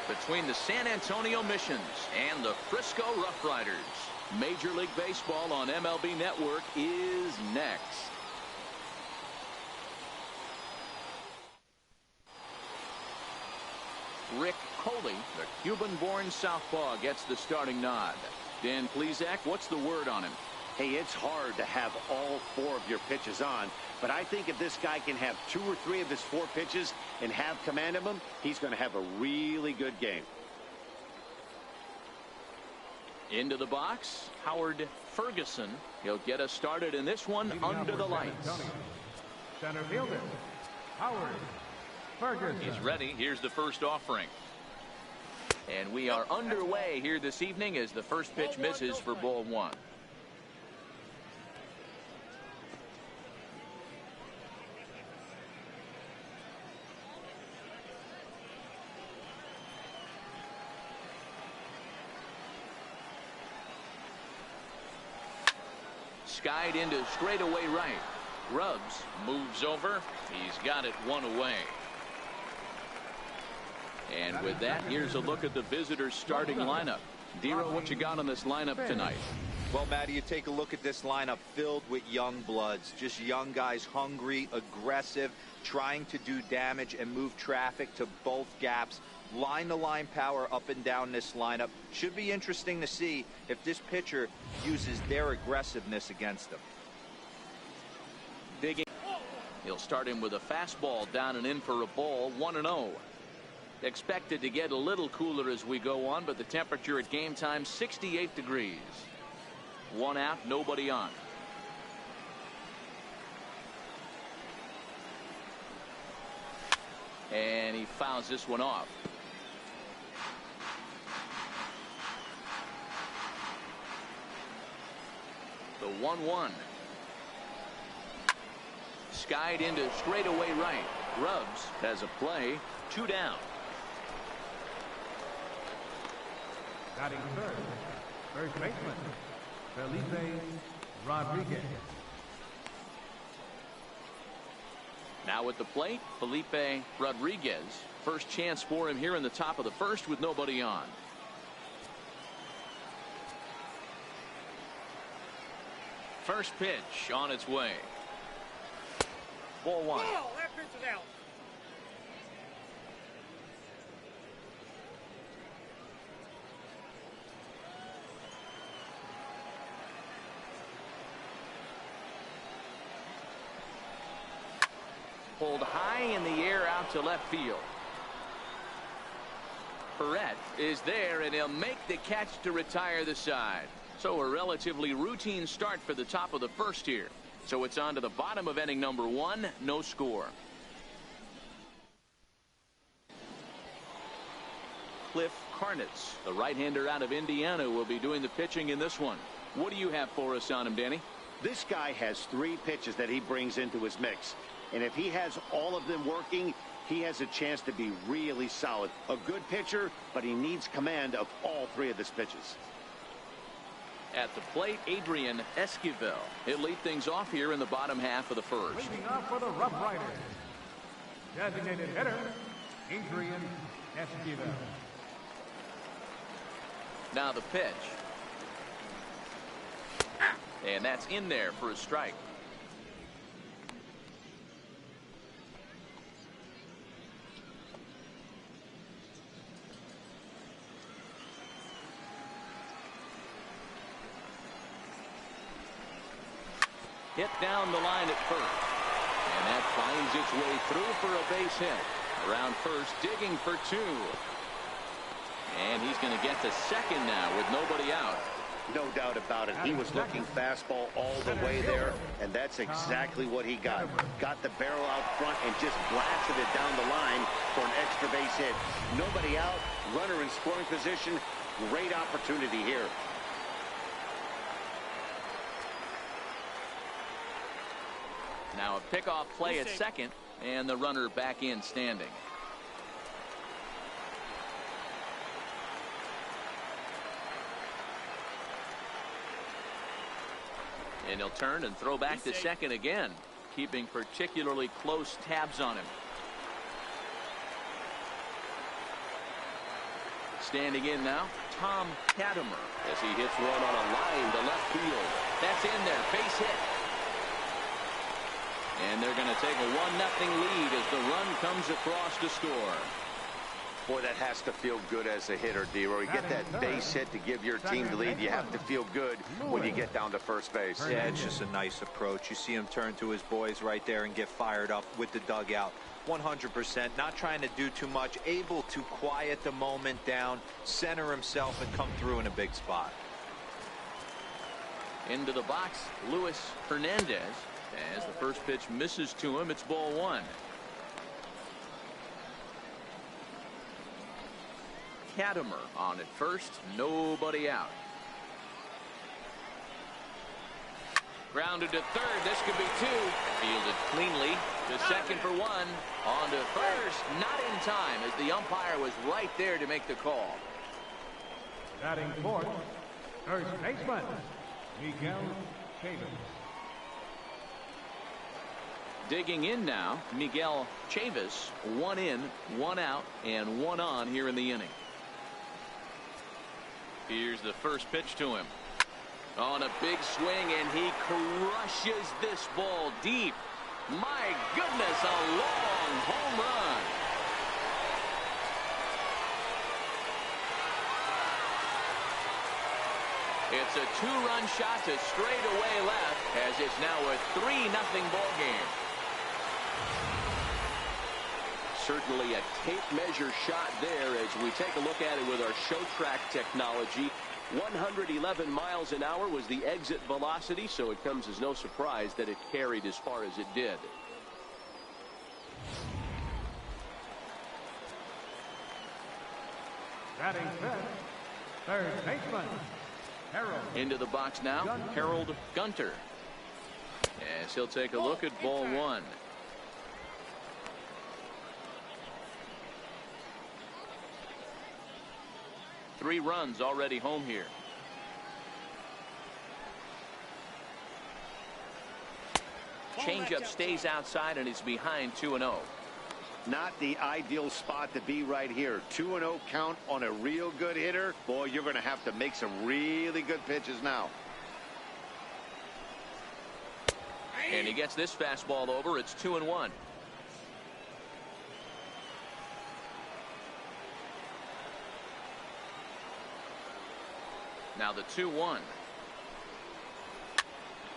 between the San Antonio Missions and the Frisco RoughRiders. Major League Baseball on MLB Network is next. Rick Coley, the Cuban-born southpaw, gets the starting nod. Dan Plesac, what's the word on him? Hey, it's hard to have all 4 of your pitches on, but I think if this guy can have 2 or 3 of his 4 pitches and have command of them, he's going to have a really good game. Into the box, Howard Ferguson. He'll get us started in this one under the lights. Center fielder, Howard Ferguson. He's ready. Here's the first offering. And we are underway here this evening as the first pitch misses for ball 1. Skied into straightaway right. Grubbs moves over. He's got it 1 away. And with that, here's a look at the visitors' starting lineup. Dero, what you got on this lineup tonight? Well, Matty, you take a look at this lineup filled with young bloods. Just young guys, hungry, aggressive, trying to do damage and move traffic to both gaps. Line-to-line power up and down this lineup. Should be interesting to see if this pitcher uses their aggressiveness against them. Digging. He'll start him with a fastball down and in for a ball, 1-0. Expected to get a little cooler as we go on, but the temperature at game time, 68 degrees. 1 out, nobody on. And he fouls this one off. The 1-1. Skied into straightaway right. Grubbs has a play. 2 down. Batting third, first baseman, Felipe Rodriguez. Now at the plate, Felipe Rodriguez. First chance for him here in the top of the first with nobody on. First pitch on its way. Ball 1. Oh, that pitch is out. Pulled high in the air out to left field. Perrette is there, and he'll make the catch to retire the side. So a relatively routine start for the top of the first here. So it's on to the bottom of inning number 1, no score. Cliff Carnitz, the right-hander out of Indiana, will be doing the pitching in this one. What do you have for us on him, Danny? This guy has 3 pitches that he brings into his mix. And if he has all of them working, he has a chance to be really solid. A good pitcher, but he needs command of all 3 of his pitches. At the plate, Adrian Esquivel. He'll lead things off here in the bottom half of the first. Leading off for the RoughRiders, designated hitter, Adrian Esquivel. Now the pitch. And that's in there for a strike. Hit down the line at first. And that finds its way through for a base hit. Around first, digging for 2. And he's going to get to second now with nobody out. No doubt about it. He was looking fastball all the way there, and that's exactly what he got. Got the barrel out front and just blasted it down the line for an extra base hit. Nobody out, runner in scoring position. Great opportunity here. Now a pickoff play at second, and the runner back in standing. And he'll turn and throw back to second again, keeping particularly close tabs on him. Standing in now, Tom Katimer. As he hits one on a line to left field. That's in there. Base hit. And they're going to take a 1-0 lead as the run comes across to score. Boy, that has to feel good as a hitter, D-Roy. You get that base hit to give your team the lead. You have to feel good when you get down to first base. Yeah, it's just a nice approach. You see him turn to his boys right there and get fired up with the dugout. 100%, not trying to do too much, able to quiet the moment down, center himself, and come through in a big spot. Into the box, Luis Hernandez. As the first pitch misses to him, it's ball one. Katimer on at first, nobody out. Grounded to third, this could be two. Fielded cleanly to second for one. On to first, not in time as the umpire was right there to make the call. Batting fourth, first baseman, Miguel Chavis. Digging in now, Miguel Chavis. 1 in, 1 out, and 1 on here in the inning. Here's the first pitch to him. On a big swing, and he crushes this ball deep. My goodness, a long home run. It's a 2-run shot to straightaway left, as it's now a 3-0 ball game. Certainly a tape measure shot there as we take a look at it with our show track technology. 111 miles an hour was the exit velocity, so it comes as no surprise that it carried as far as it did. Batting fifth, third baseman, Harold. Into the box now, Harold Gunter. As he'll take a look at ball one. Three runs already home here. Changeup stays outside and is behind 2-0. Not the ideal spot to be right here. 2-0 count on a real good hitter. Boy, you're going to have to make some really good pitches now. And he gets this fastball over. It's 2-1. Now the 2-1.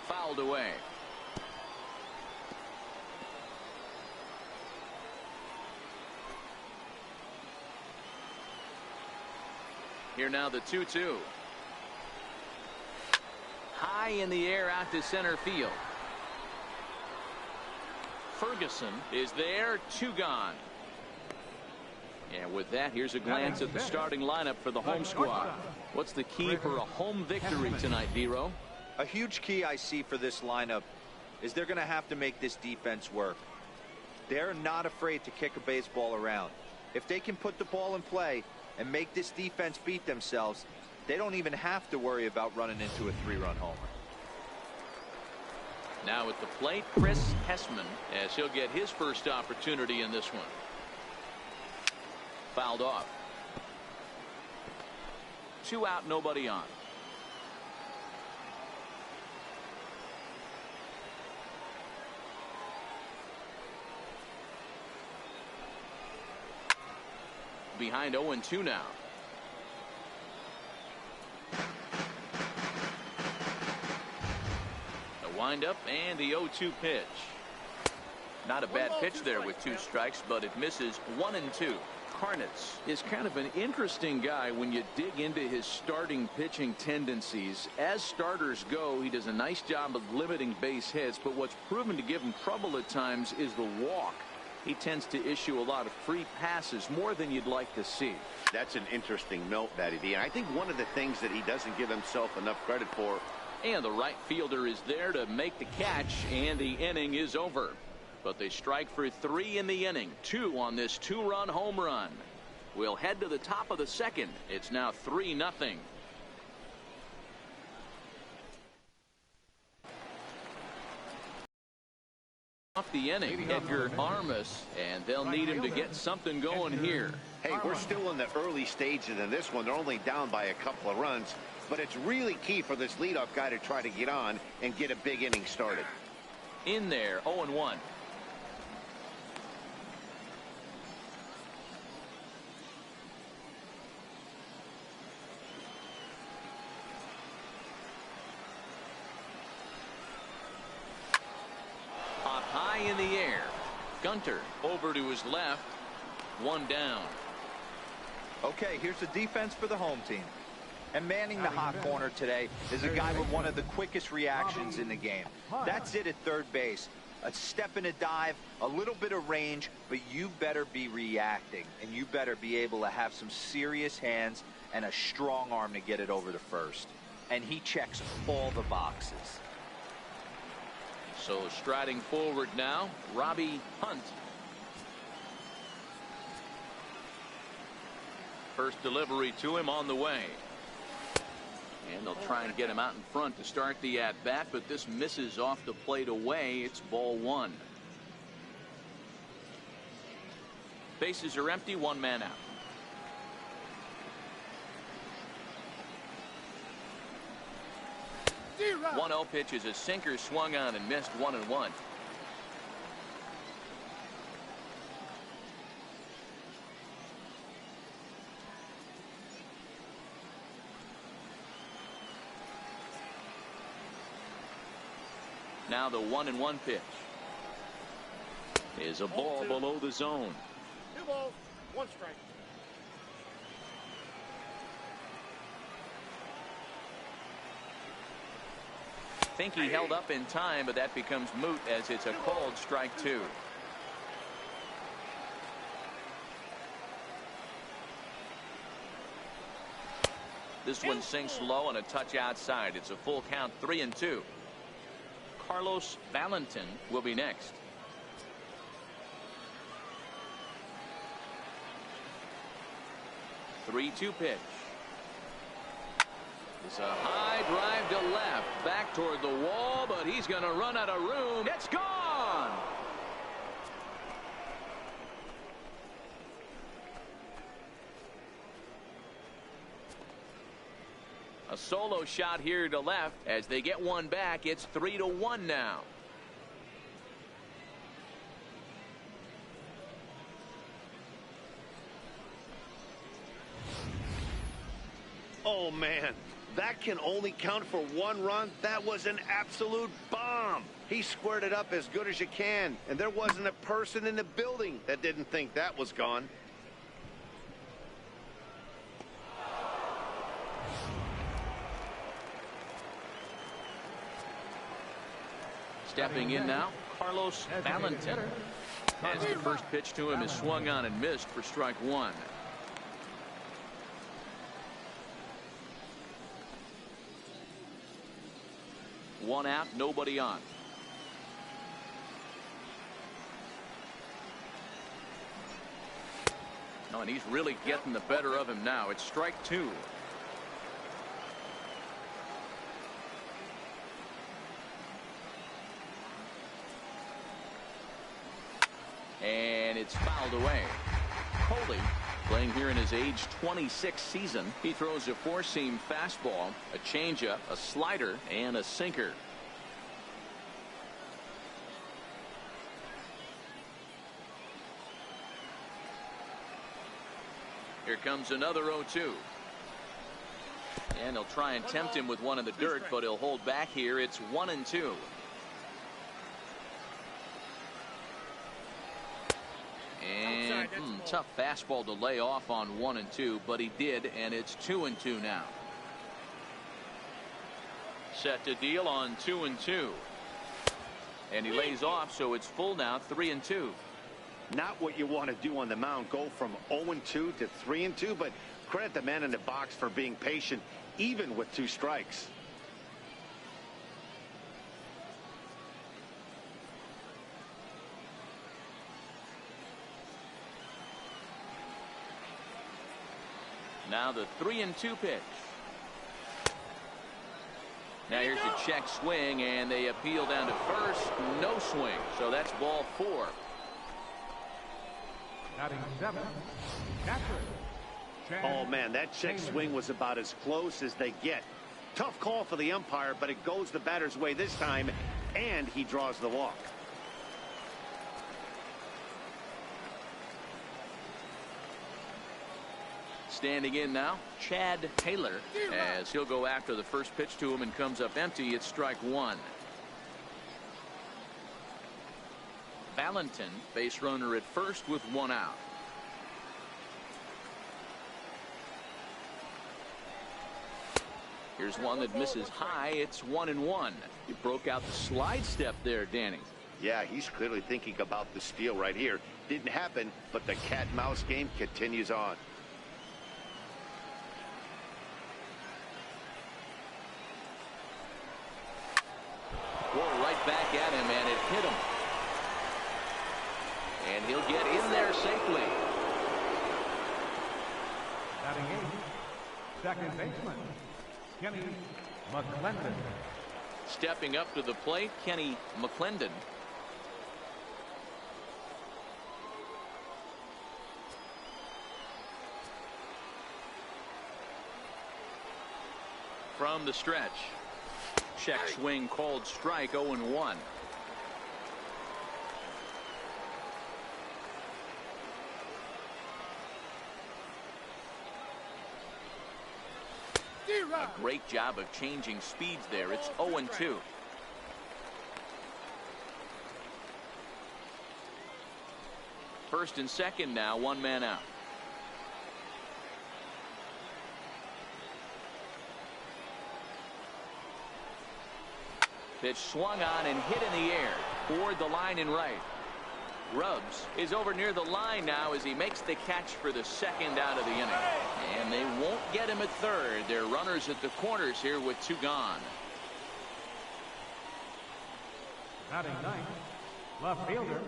Fouled away. Here now the 2-2. High in the air out to center field. Ferguson is there. 2 gone. And with that, here's a glance at the starting lineup for the home squad. What's the key for a home victory tonight, Vero? A huge key I see for this lineup is they're going to have to make this defense work. They're not afraid to kick a baseball around. If they can put the ball in play and make this defense beat themselves, they don't even have to worry about running into a 3-run homer. Now at the plate, Chris Hessmann, as he'll get his first opportunity in this one. Fouled off. 2 out, nobody on. Behind 0-2 now. The windup and the 0-2 pitch. Not a bad pitch there with 2 strikes, but it misses. 1-2. Karnitz is kind of an interesting guy when you dig into his starting pitching tendencies. As starters go, he does a nice job of limiting base hits, but what's proven to give him trouble at times is the walk. He tends to issue a lot of free passes, more than you'd like to see. That's an interesting note, Matty D. And I think one of the things that he doesn't give himself enough credit for. And the right fielder is there to make the catch, and the inning is over. But they strike for 3 in the inning. 2 on this 2-run home run. We'll head to the top of the second. It's now 3-0. off the inning, Edgar Armas, and they'll need him to get something going here. Hey, we're still in the early stages in this one. They're only down by a couple of runs, but it's really key for this leadoff guy to try to get on and get a big inning started. In there, 0-1. Up high in the air. Gunter over to his left. One down. Okay, here's the defense for the home team. And manning the hot corner today is a guy with one of the quickest reactions in the game. That's it at third base. A step and a dive, a little bit of range, but you better be reacting, and you better be able to have some serious hands and a strong arm to get it over to first. And he checks all the boxes. So striding forward now, Robbie Hunt. First delivery to him on the way. And they'll try and get him out in front to start the at-bat, but this misses off the plate away. It's ball one. Bases are empty, one man out. One 0 pitch is a sinker, swung on and missed, 1-1. Now the 1-1 pitch is a ball below the zone. 2 balls, 1 strike. Think he held up in time, but that becomes moot as it's a called strike 2. This one sinks low and a touch outside. It's a full count, 3-2. Carlos Valentin will be next. Three-two pitch. It's a high drive to left, back toward the wall, but he's going to run out of room. It's gone. A solo shot here to left. As they get one back, it's 3-1 now. Oh, man. That can only count for 1 run. That was an absolute bomb. He squared it up as good as you can, and there wasn't a person in the building that didn't think that was gone. Stepping in now, Carlos Valentin. As the first pitch to him is swung on and missed for strike 1. One out, nobody on. No, and he's really getting the better of him now. It's strike 2. And it's fouled away. Coley, playing here in his age 26 season, he throws a four-seam fastball, a changeup, a slider, and a sinker. Here comes another 0-2. And they'll try and tempt him with one in the dirt, but he'll hold back here. It's 1-2. And tough fastball to lay off on 1-2, but he did, and it's 2-2 now. Set to deal on 2-2. And he lays off, so it's full now, 3-2. Not what you want to do on the mound, go from 0-2 to 3-2, but credit the man in the box for being patient, even with 2 strikes. Now the 3-2 pitch. Now here's a check swing, and they appeal down to first. No swing, so that's ball 4. Batting 7, catcher. Oh, man, that check swing was about as close as they get. Tough call for the umpire, but it goes the batter's way this time, and he draws the walk. Standing in now, Chad Taylor, as he'll go after the first pitch to him and comes up empty. It's strike 1. Valentin, base runner at first with 1 out. Here's one that misses high. It's 1-1. You broke out the slide step there, Danny. Yeah, he's clearly thinking about the steal right here. Didn't happen, but the cat-mouse game continues on. Whoa, right back at him, and it hit him. And he'll get in there safely. Batting 8, second baseman, Kenny Mcclendon. Stepping up to the plate, Kenny Mcclendon. From the stretch. Check swing called strike. 0-1. A great job of changing speeds there. It's 0-2. First and second now, 1 man out. Pitch swung on and hit in the air toward the line and right. Rubs is over near the line now as he makes the catch for the second out of the inning. And they won't get him at third. They're runners at the corners here with 2 gone. Batting 9, left fielder.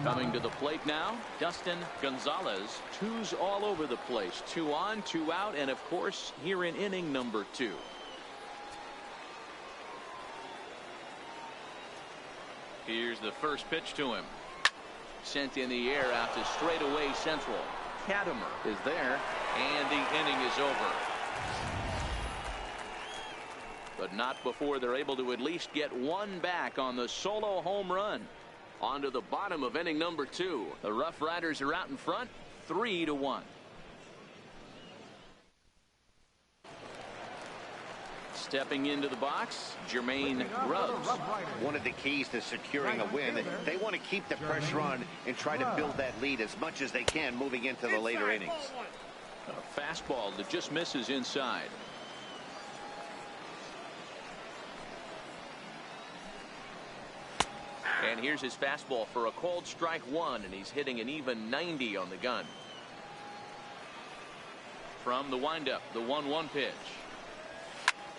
Coming to the plate now, Dustin Gonzalez. 2's all over the place. 2 on, 2 out, and of course here in inning number 2. Here's the first pitch to him. Sent in the air out to straightaway central. Katimer is there, and the inning is over. But not before they're able to at least get 1 back on the solo home run. On to the bottom of inning number 2. The RoughRiders are out in front, 3-1. Stepping into the box, Jermaine Grubbs. One of the keys to securing a win, they want to keep the pressure on and try to build that lead as much as they can moving into the later innings. A fastball that just misses inside. And here's his fastball for a called strike 1, and he's hitting an even 90 on the gun. From the windup, the 1-1 pitch.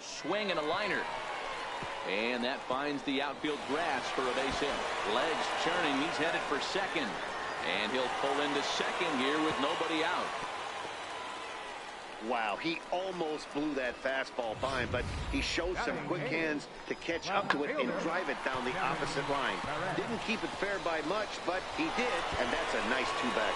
Swing and a liner. And that finds the outfield grass for a base hit. Legs churning. He's headed for second. And he'll pull into second here with nobody out. Wow, he almost blew that fastball by him, but he showed some quick hands to catch up to it and drive it down the opposite line. Didn't keep it fair by much, but he did, and that's a nice 2-bagger.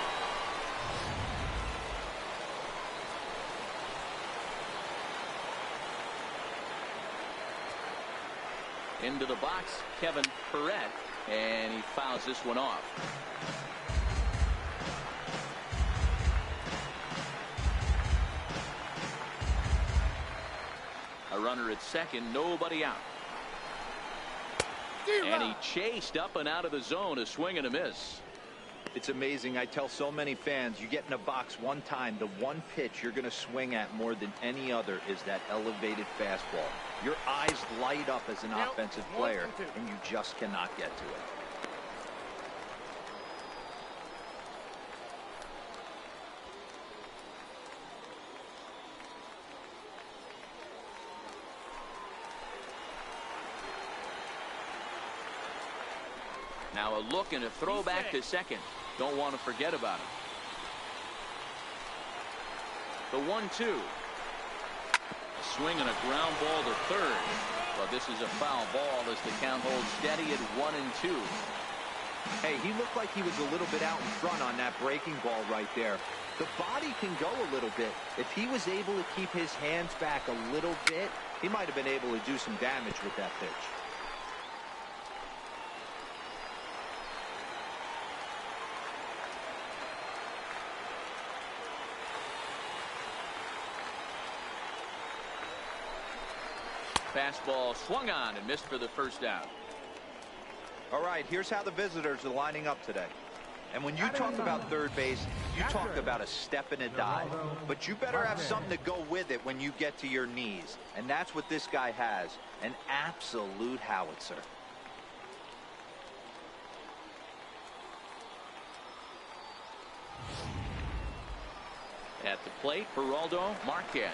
Into the box, Kevin Perrette, and he fouls this one off. A runner at second, nobody out. And he chased up and out of the zone, a swing and a miss. It's amazing. I tell so many fans, you get in a box one time, the one pitch you're going to swing at more than any other is that elevated fastball. Your eyes light up as an offensive player, and you just cannot get to it. Now a look and a throw back to second. Don't want to forget about him. The 1-2. Swing and a ground ball to third. But this is a foul ball as the count holds steady at 1-2. Hey, he looked like he was a little bit out in front on that breaking ball right there. The body can go a little bit. If he was able to keep his hands back a little bit, he might have been able to do some damage with that pitch. Fastball swung on and missed for the first out. All right, here's how the visitors are lining up today. And when you talk about third base, you talk about a step and a dive. But you better have something to go with it when you get to your knees. And that's what this guy has, an absolute howitzer. At the plate, Geraldo Marquez.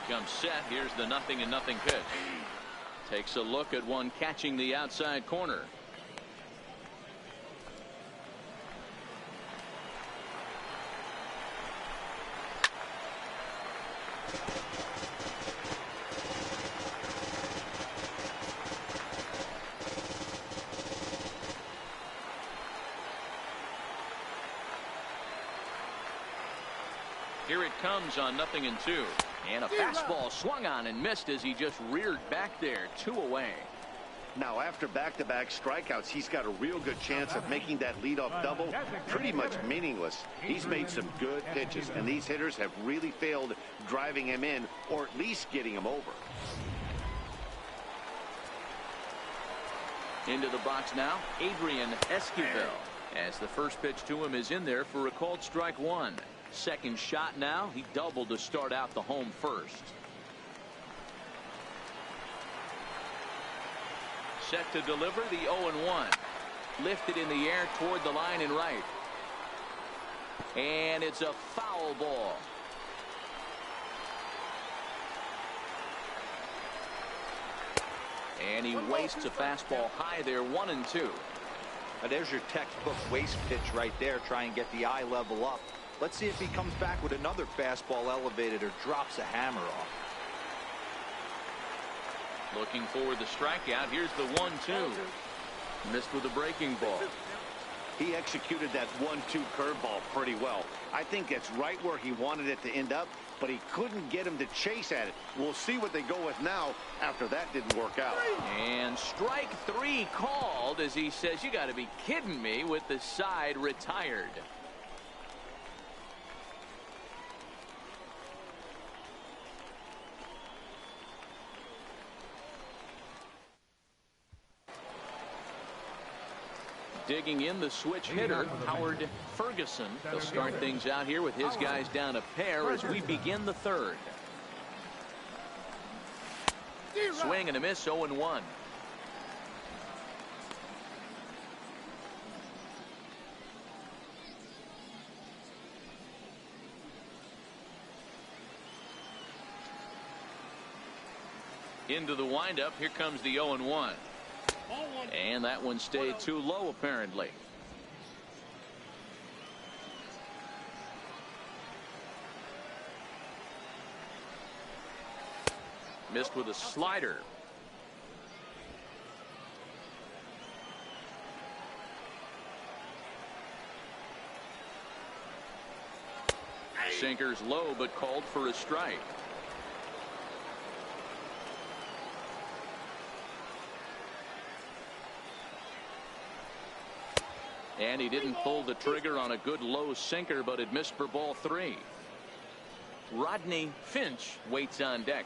Comes set. Here's the 0-0 pitch. Takes a look at one catching the outside corner. Here it comes on 0-2. And a fastball swung on and missed as he just reared back there. 2 away. Now, after back-to-back strikeouts, he's got a real good chance of making that leadoff double pretty much meaningless. He's made some good pitches, and these hitters have really failed driving him in or at least getting him over. Into the box now, Adrian Esquivel. As the first pitch to him is in there for a called strike 1. Second shot now. He doubled to start out the home first. Set to deliver the 0-1. Lifted in the air toward the line and right. And it's a foul ball. And he wastes a fastball high there. 1-2. Now there's your textbook waste pitch right there. Try and get the eye level up. Let's see if he comes back with another fastball elevated or drops a hammer off. Looking for the strikeout. Here's the 1-2. Missed with a breaking ball. He executed that 1-2 curveball pretty well. I think that's right where he wanted it to end up, but he couldn't get him to chase at it. We'll see what they go with now after that didn't work out. And strike 3 called as he says, "You got to be kidding me," with the side retired. Digging in the switch hitter, Howard Ferguson. They'll start things out here with his guys down a pair as we begin the third. Swing and a miss, 0-1. Into the windup. Here comes the 0-1. And that one stayed too low, apparently. Missed with a slider. Sinker's low, but called for a strike. And he didn't pull the trigger on a good low sinker, but it missed for ball 3. Rodney Finch waits on deck.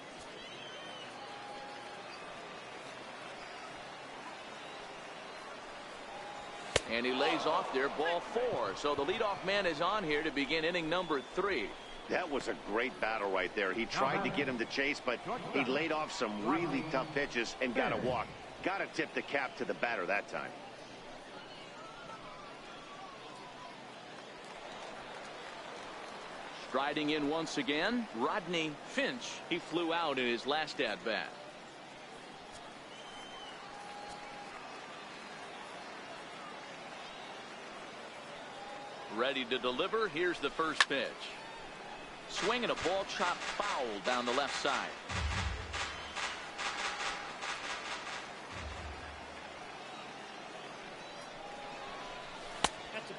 And he lays off there, ball 4. So the leadoff man is on here to begin inning number 3. That was a great battle right there. He tried to get him to chase, but he laid off some really tough pitches and got a walk. Got to tip the cap to the batter that time. Striding in once again, Rodney Finch. He flew out in his last at-bat. Ready to deliver. Here's the first pitch. Swinging a ball chopped foul down the left side.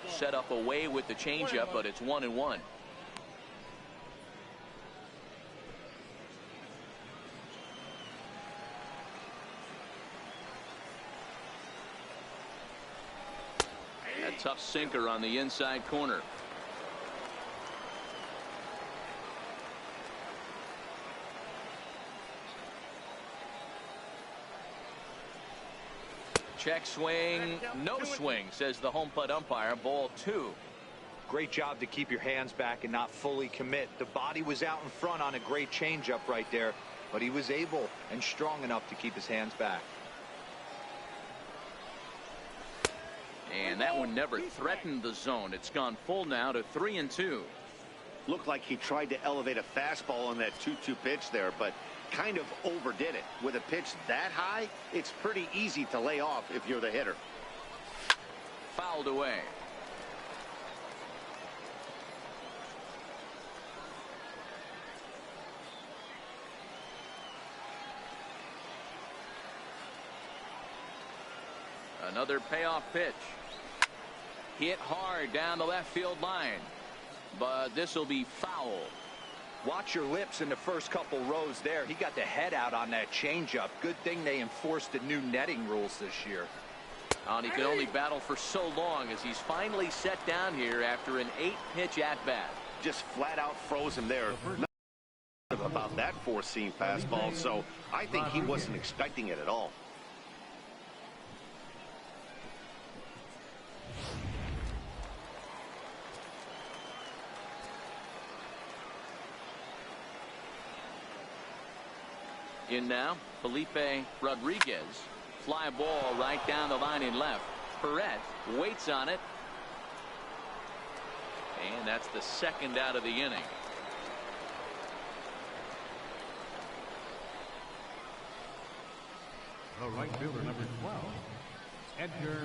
Set up away with the changeup, but it's 1-1. A tough sinker on the inside corner. Check swing, no swing, says the home plate umpire. Ball 2. Great job to keep your hands back and not fully commit. The body was out in front on a great changeup right there, but he was able and strong enough to keep his hands back. And that one never threatened the zone. It's gone full now to 3-2. Looked like he tried to elevate a fastball on that 2-2 pitch there, but kind of overdid it. With a pitch that high, it's pretty easy to lay off if you're the hitter. Fouled away. Another payoff pitch. Hit hard down the left field line, but this will be foul. Watch your lips in the first couple rows there. He got the head out on that changeup. Good thing they enforced the new netting rules this year. And he can only battle for so long as he's finally set down here after an 8-pitch at-bat. Just flat out froze him there. Not about that four-seam fastball, so I think he wasn't expecting it at all. In now, Felipe Rodriguez. Fly ball right down the line in left. Perrette waits on it. And that's the second out of the inning. The right fielder, number 12, Edgar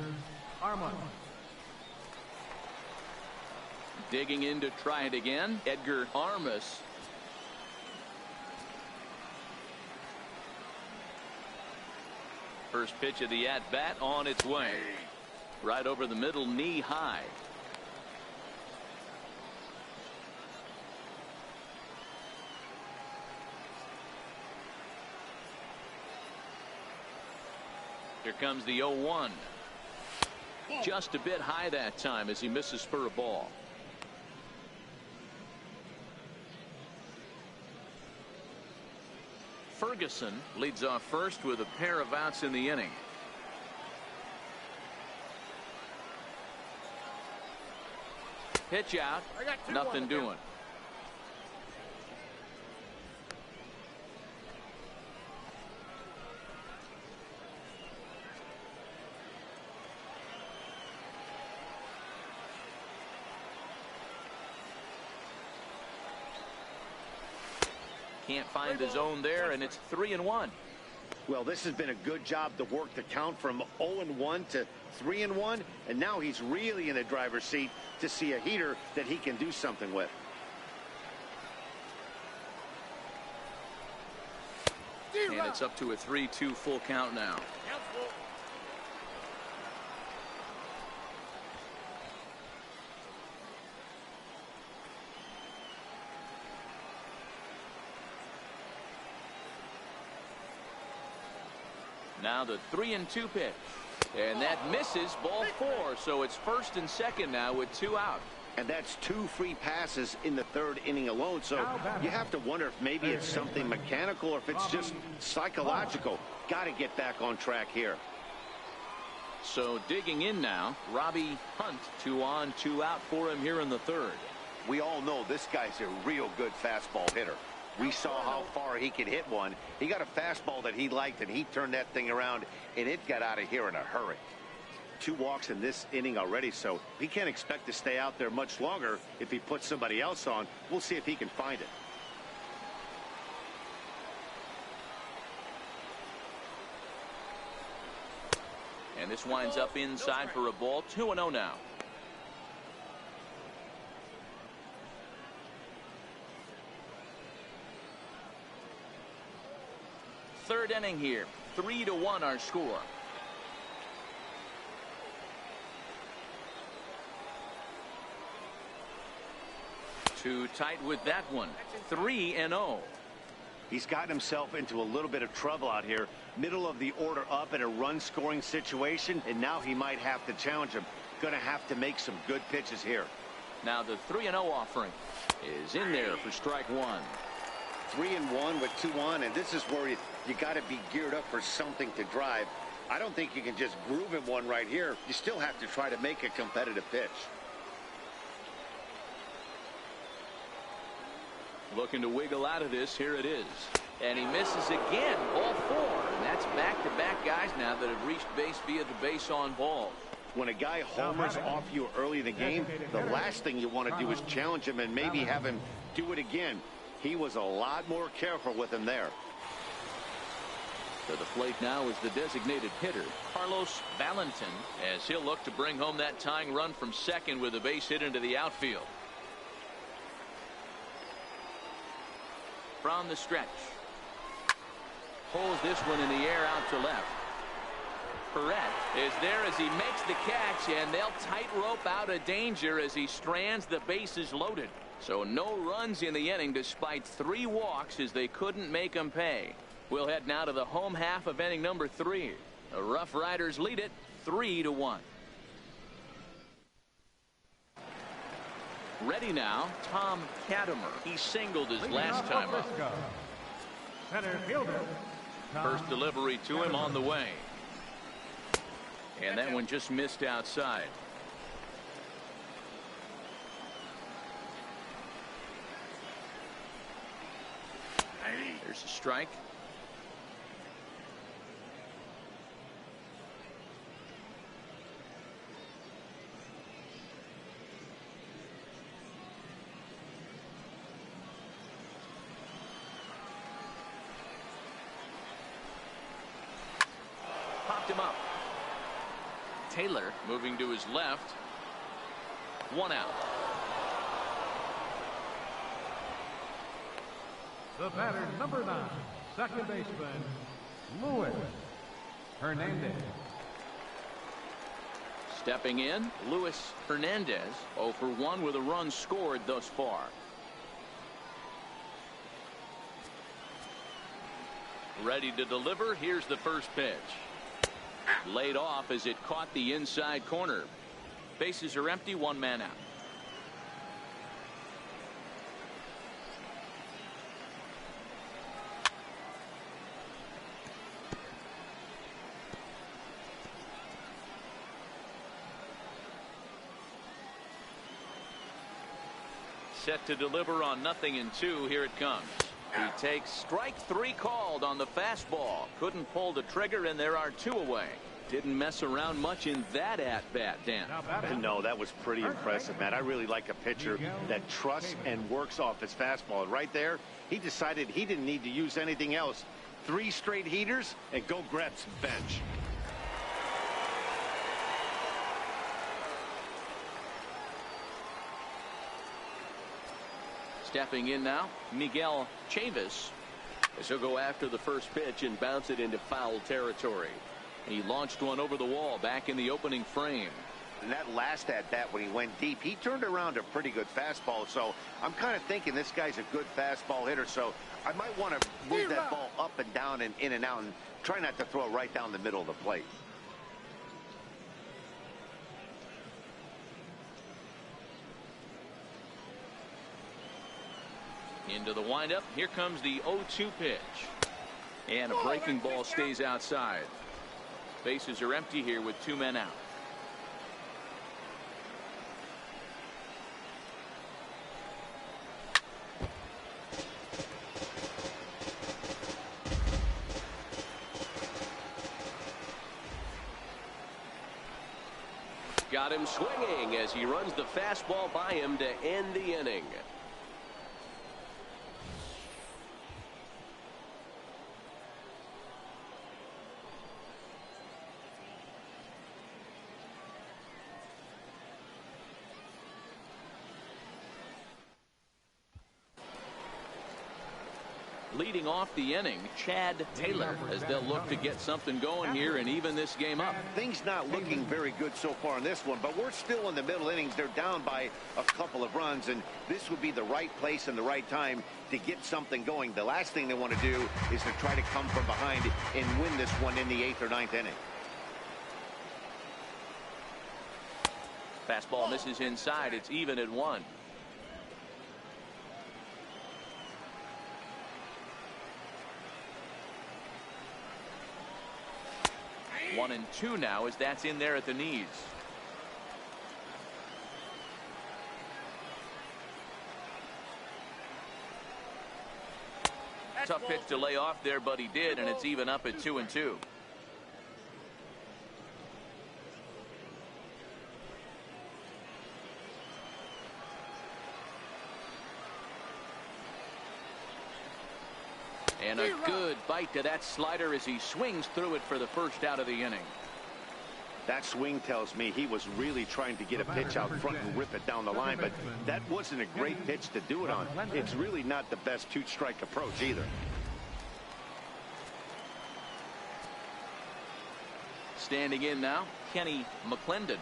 Armand. Digging in to try it again, Edgar Armas. First pitch of the at-bat on its way. Right over the middle, knee high. Here comes the 0-1. Just a bit high that time as he misses for a ball. Ferguson leads off first with a pair of outs in the inning. Pitch out, nothing doing. Can't find the zone there, and it's 3-1. Well, this has been a good job to work the count from 0-1 to 3-1, and now he's really in the driver's seat to see a heater that he can do something with. And it's up to a 3-2 full count now. Now the 3-2 pitch, and that misses. Ball 4, so it's first and second now with 2 out. And that's 2 free passes in the 3rd inning alone, so you have to wonder if maybe it's something mechanical or if it's just psychological. Got to get back on track here. So digging in now, Robbie Hunt. 2 on, 2 out for him here in the 3rd. We all know this guy's a real good fastball hitter. We saw how far he could hit one. He got a fastball that he liked, and he turned that thing around, and it got out of here in a hurry. 2 walks in this inning already, so he can't expect to stay out there much longer if he puts somebody else on. We'll see if he can find it. And this winds up inside for a ball. 2-0 now. third inning here. 3-1 our score. Too tight with that one. 3-0. He's gotten himself into a little bit of trouble out here. Middle of the order up in a run-scoring situation, and now he might have to challenge him. Going to have to make some good pitches here. Now the 3-0 offering is in there for strike one. 3-1 with 2 on, and this is where you got to be geared up for something to drive. I don't think you can just groove him one right here. You still have to try to make a competitive pitch. Looking to wiggle out of this. Here it is. And he misses again, all four. And that's back-to-back guys now that have reached base via the base on ball. When a guy homers off you early in the game, the last thing you want to do is challenge him and maybe have him do it again. He was a lot more careful with him there. To the plate now is the designated hitter, Carlos Valentin, as he'll look to bring home that tying run from second with a base hit into the outfield. From the stretch. Pulls this one in the air out to left. Perrette is there as he makes the catch, and they'll tightrope out of danger as he strands the bases loaded. So no runs in the inning despite 3 walks as they couldn't make him pay. We'll head now to the home half of inning number 3. The RoughRiders lead it 3-1. Ready now, Tom Katimer. He singled his last time up. Center fielder. First delivery to him on the way. And that one just missed outside. There's a strike. Popped him up. Taylor moving to his left. 1 out. The batter, number 9, second baseman, Luis Hernandez. Stepping in, Luis Hernandez, 0 for 1 with a run scored thus far. Ready to deliver. Here's the first pitch. Laid off as it caught the inside corner. Bases are empty, 1 man out. Set to deliver on 0-2. Here it comes. He takes strike 3 called on the fastball. Couldn't pull the trigger, and there are 2 away. Didn't mess around much in that at-bat, Dan. No, that was pretty impressive, man. I really like a pitcher that trusts and works off his fastball. Right there, he decided he didn't need to use anything else. 3 straight heaters and go grab some bench. Stepping in now, Miguel Chavis, as he'll go after the first pitch and bounce it into foul territory. He launched one over the wall back in the opening frame. And that last at-bat when he went deep, he turned around a pretty good fastball. So I'm kind of thinking this guy's a good fastball hitter. So I might want to move that ball up and down and in and out and try not to throw it right down the middle of the plate. Into the windup. Here comes the 0-2 pitch. And a breaking ball stays outside. Bases are empty here with 2 men out. Got him swinging as he runs the fastball by him to end the inning. Leading off the inning, Chad Taylor, as they'll look to get something going here and even this game up. Things not looking very good so far in this one, but we're still in the middle innings. They're down by a couple of runs, and this would be the right place and the right time to get something going. The last thing they want to do is to try to come from behind and win this one in the 8th or 9th inning. Fastball misses inside. It's even at 1. One and 2 now as that's in there at the knees. Tough pitch to lay off there, but he did, and it's even up at 2 and 2. And a good bite to that slider as he swings through it for the first out of the inning. That swing tells me he was really trying to get a pitch out front and rip it down the line, but that wasn't a great pitch to do it on. It's really not the best two-strike approach either. Standing in now, Kenny Mcclendon,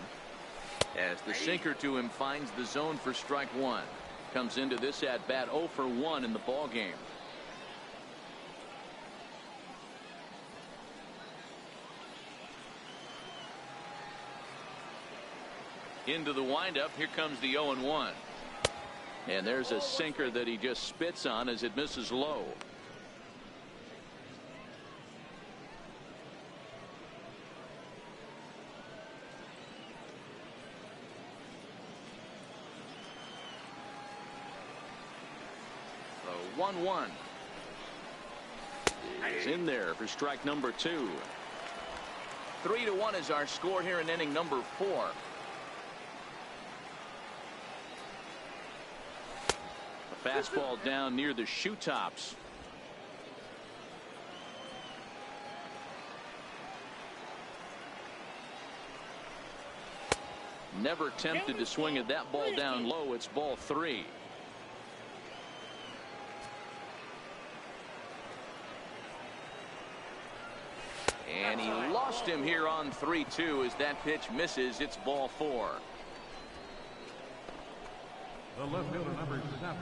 as the sinker to him finds the zone for strike 1. Comes into this at bat 0 for 1 in the ball game. Into the windup. Here comes the 0-1. And there's a sinker that he just spits on as it misses low. The 1-1 is in there for strike number 2. 3-1 is our score here in inning number 4. Fastball down near the shoe tops. Never tempted to swing at that ball down low. It's ball 3. And he lost him here on 3-2 as that pitch misses. It's ball 4. The left fielder, number 7,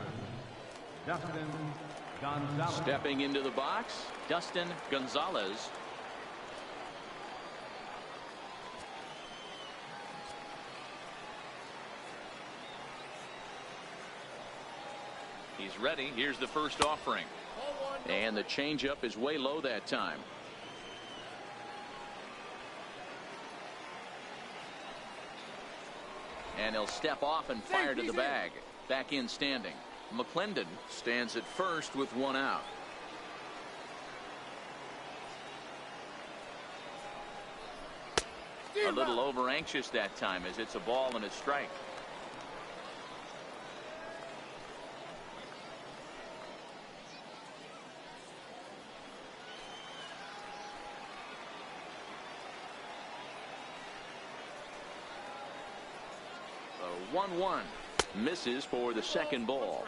Dustin Gonzalez. Stepping into the box, Dustin Gonzalez. He's ready. Here's the first offering. And the changeup is way low that time. And he'll step off and fire to the bag. Back in standing. Mcclendon stands at first with 1 out. A little over anxious that time as it's a ball and a strike. The 1-1 misses for the second ball.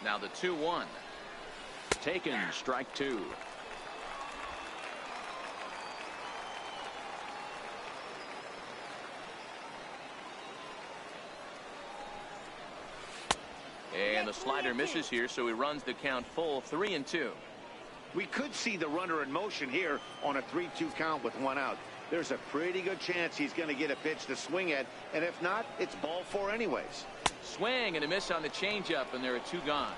Now the 2-1. Taken, strike 2. And the slider misses here, so he runs the count full 3-2. We could see the runner in motion here on a 3-2 count with 1 out. There's a pretty good chance he's going to get a pitch to swing at, and if not, it's ball 4 anyways. Swing and a miss on the changeup, and there are 2 gone.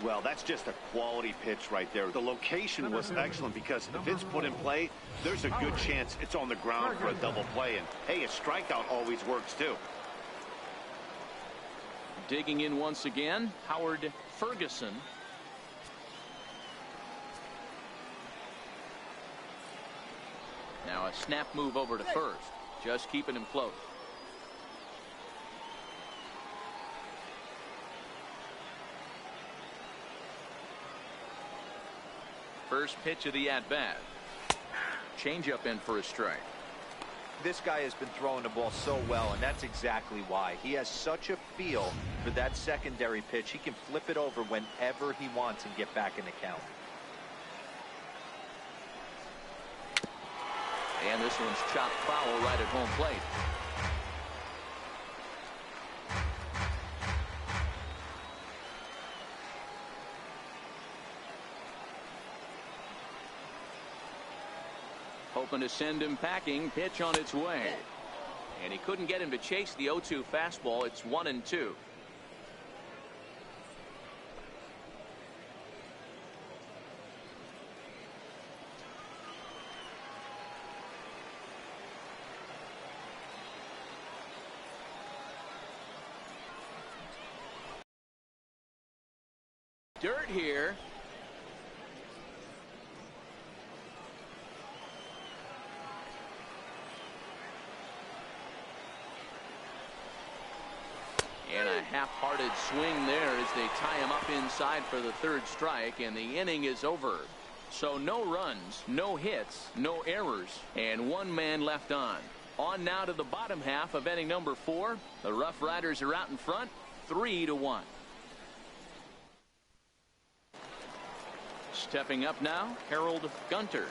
Well, that's just a quality pitch right there. The location was excellent because if it's put in play, there's a good chance it's on the ground for a double play. And hey, a strikeout always works too. Digging in once again, Howard Ferguson. Now a snap move over to first, just keeping him close. First pitch of the at-bat. Changeup in for a strike. This guy has been throwing the ball so well, and that's exactly why. He has such a feel for that secondary pitch. He can flip it over whenever he wants and get back in the count. And this one's chopped foul right at home plate. Hoping to send him packing. Pitch on its way. And he couldn't get him to chase the 0-2 fastball. It's 1-2. Dirt here. And a half-hearted swing there as they tie him up inside for the third strike, and the inning is over. So no runs, no hits, no errors, and one man left on. On now to the bottom half of inning number 4. The RoughRiders are out in front, 3-1. Stepping up now, Harold Gunter.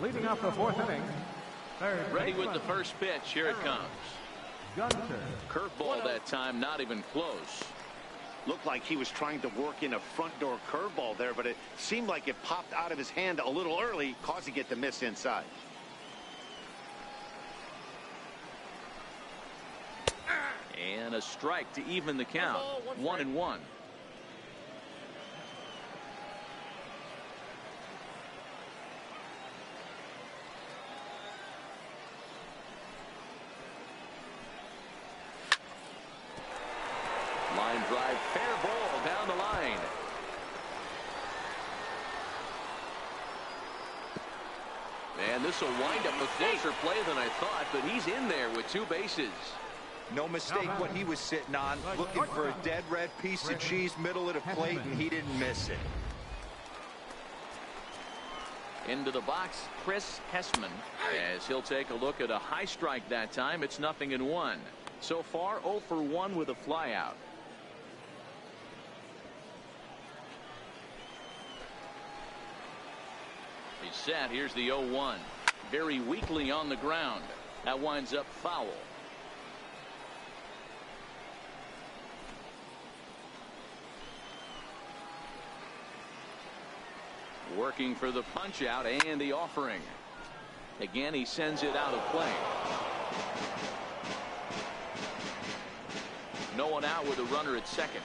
Leading off the 4th inning. Ready with the first pitch. Here it comes. Gunter. Curveball that time, not even close. Looked like he was trying to work in a front door curveball there, but it seemed like it popped out of his hand a little early, causing it to miss inside. And a strike to even the count. 1-1. Line drive, fair ball down the line. And this will wind up a closer play than I thought, but he's in there with 2 bases. No mistake what he was sitting on, looking for a dead red piece of cheese middle of the plate, and he didn't miss it. Into the box, Chris Hessmann, as he'll take a look at a high strike that time. It's 0-1. So far 0 for 1 with a flyout. He's set. Here's the 0-1. Very weakly on the ground. That winds up foul. Working for the punch out and the offering. Again, he sends it out of play. No one out with a runner at second.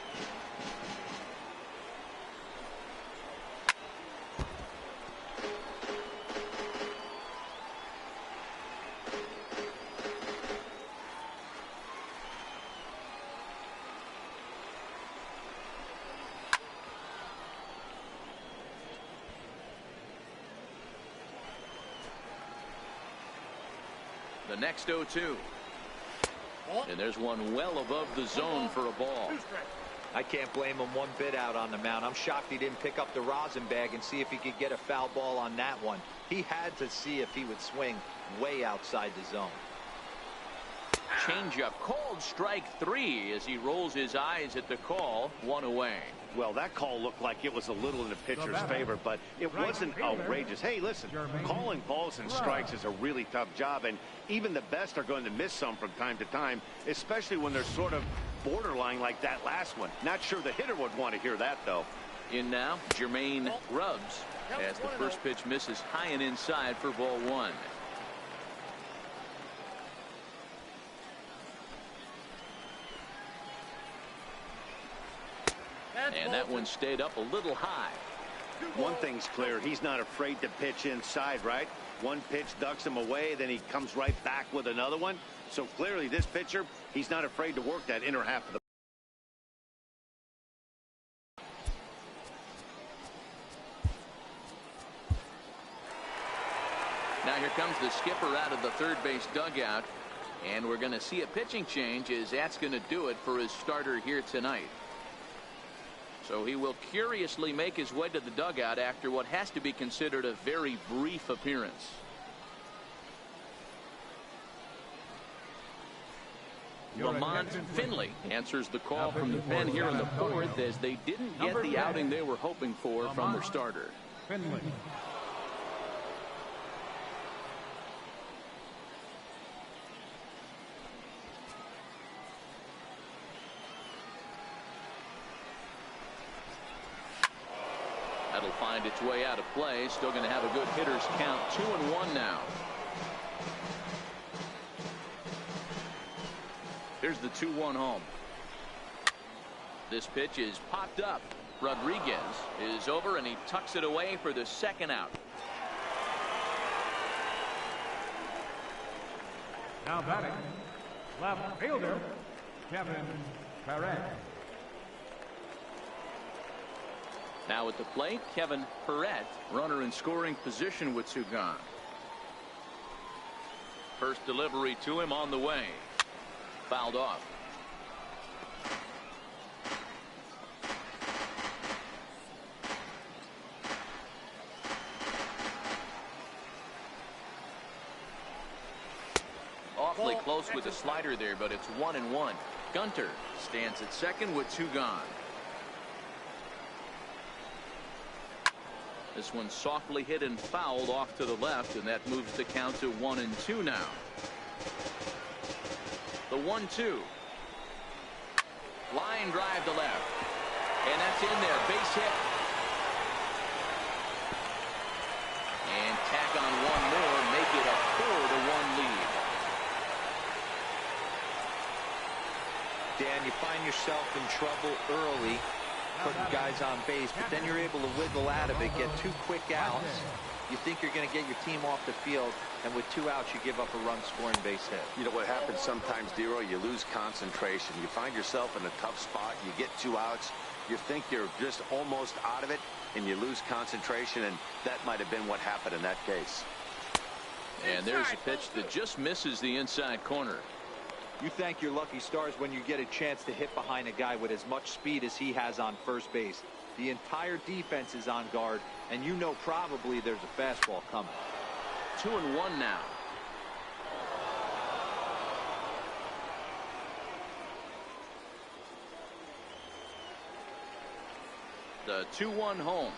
The next 0-2. And there's one well above the zone for a ball. I can't blame him one bit out on the mound. I'm shocked he didn't pick up the rosin bag and see if he could get a foul ball on that one. He had to see if he would swing way outside the zone. Changeup called strike 3 as he rolls his eyes at the call. 1 away. Well, that call looked like it was a little in the pitcher's favor, but it wasn't outrageous. Hey, listen, calling balls and strikes is a really tough job, and even the best are going to miss some from time to time, especially when they're sort of borderline like that last one. Not sure the hitter would want to hear that, though. In now, Jermaine Grubbs, as the first pitch misses high and inside for ball 1. And that one stayed up a little high. One thing's clear, he's not afraid to pitch inside, right? One pitch ducks him away, then he comes right back with another one. So clearly this pitcher, he's not afraid to work that inner half of the. Now here comes the skipper out of the third base dugout, and we're going to see a pitching change as that's going to do it for his starter here tonight. So he will curiously make his way to the dugout after what has to be considered a very brief appearance. Lamont Finley answers the call from the pen here in the fourth, as they didn't get the outing they were hoping for from their starter. Finley. That'll find its way out of play. Still going to have a good hitter's count. 2-1 now. Here's the 2-1 home. This pitch is popped up. Rodriguez is over, and he tucks it away for the second out. Now batting, left fielder, Kevin Perrette. Now at the plate, Kevin Perrette, runner in scoring position with two gone. First delivery to him on the way. Fouled off. Awfully close with the slider there, but it's 1-1. Gunter stands at second with two gone. This one softly hit and fouled off to the left, and that moves the count to 1-2 now. The 1-2. Line drive to left. And that's in there. Base hit. And tack on one more. Make it a 4-1 lead. Dan, you find yourself in trouble early putting guys on base, but then you're able to wiggle out of it, get two quick outs. You think you're going to get your team off the field, and with two outs, you give up a run-scoring base hit. You know what happens sometimes, Dero? You lose concentration. You find yourself in a tough spot. You get two outs. You think you're just almost out of it, and you lose concentration, and that might have been what happened in that case. And there's a pitch that just misses the inside corner. You thank your lucky stars when you get a chance to hit behind a guy with as much speed as he has on first base. The entire defense is on guard, and you know probably there's a fastball coming. 2-1 now. The 2-1 home.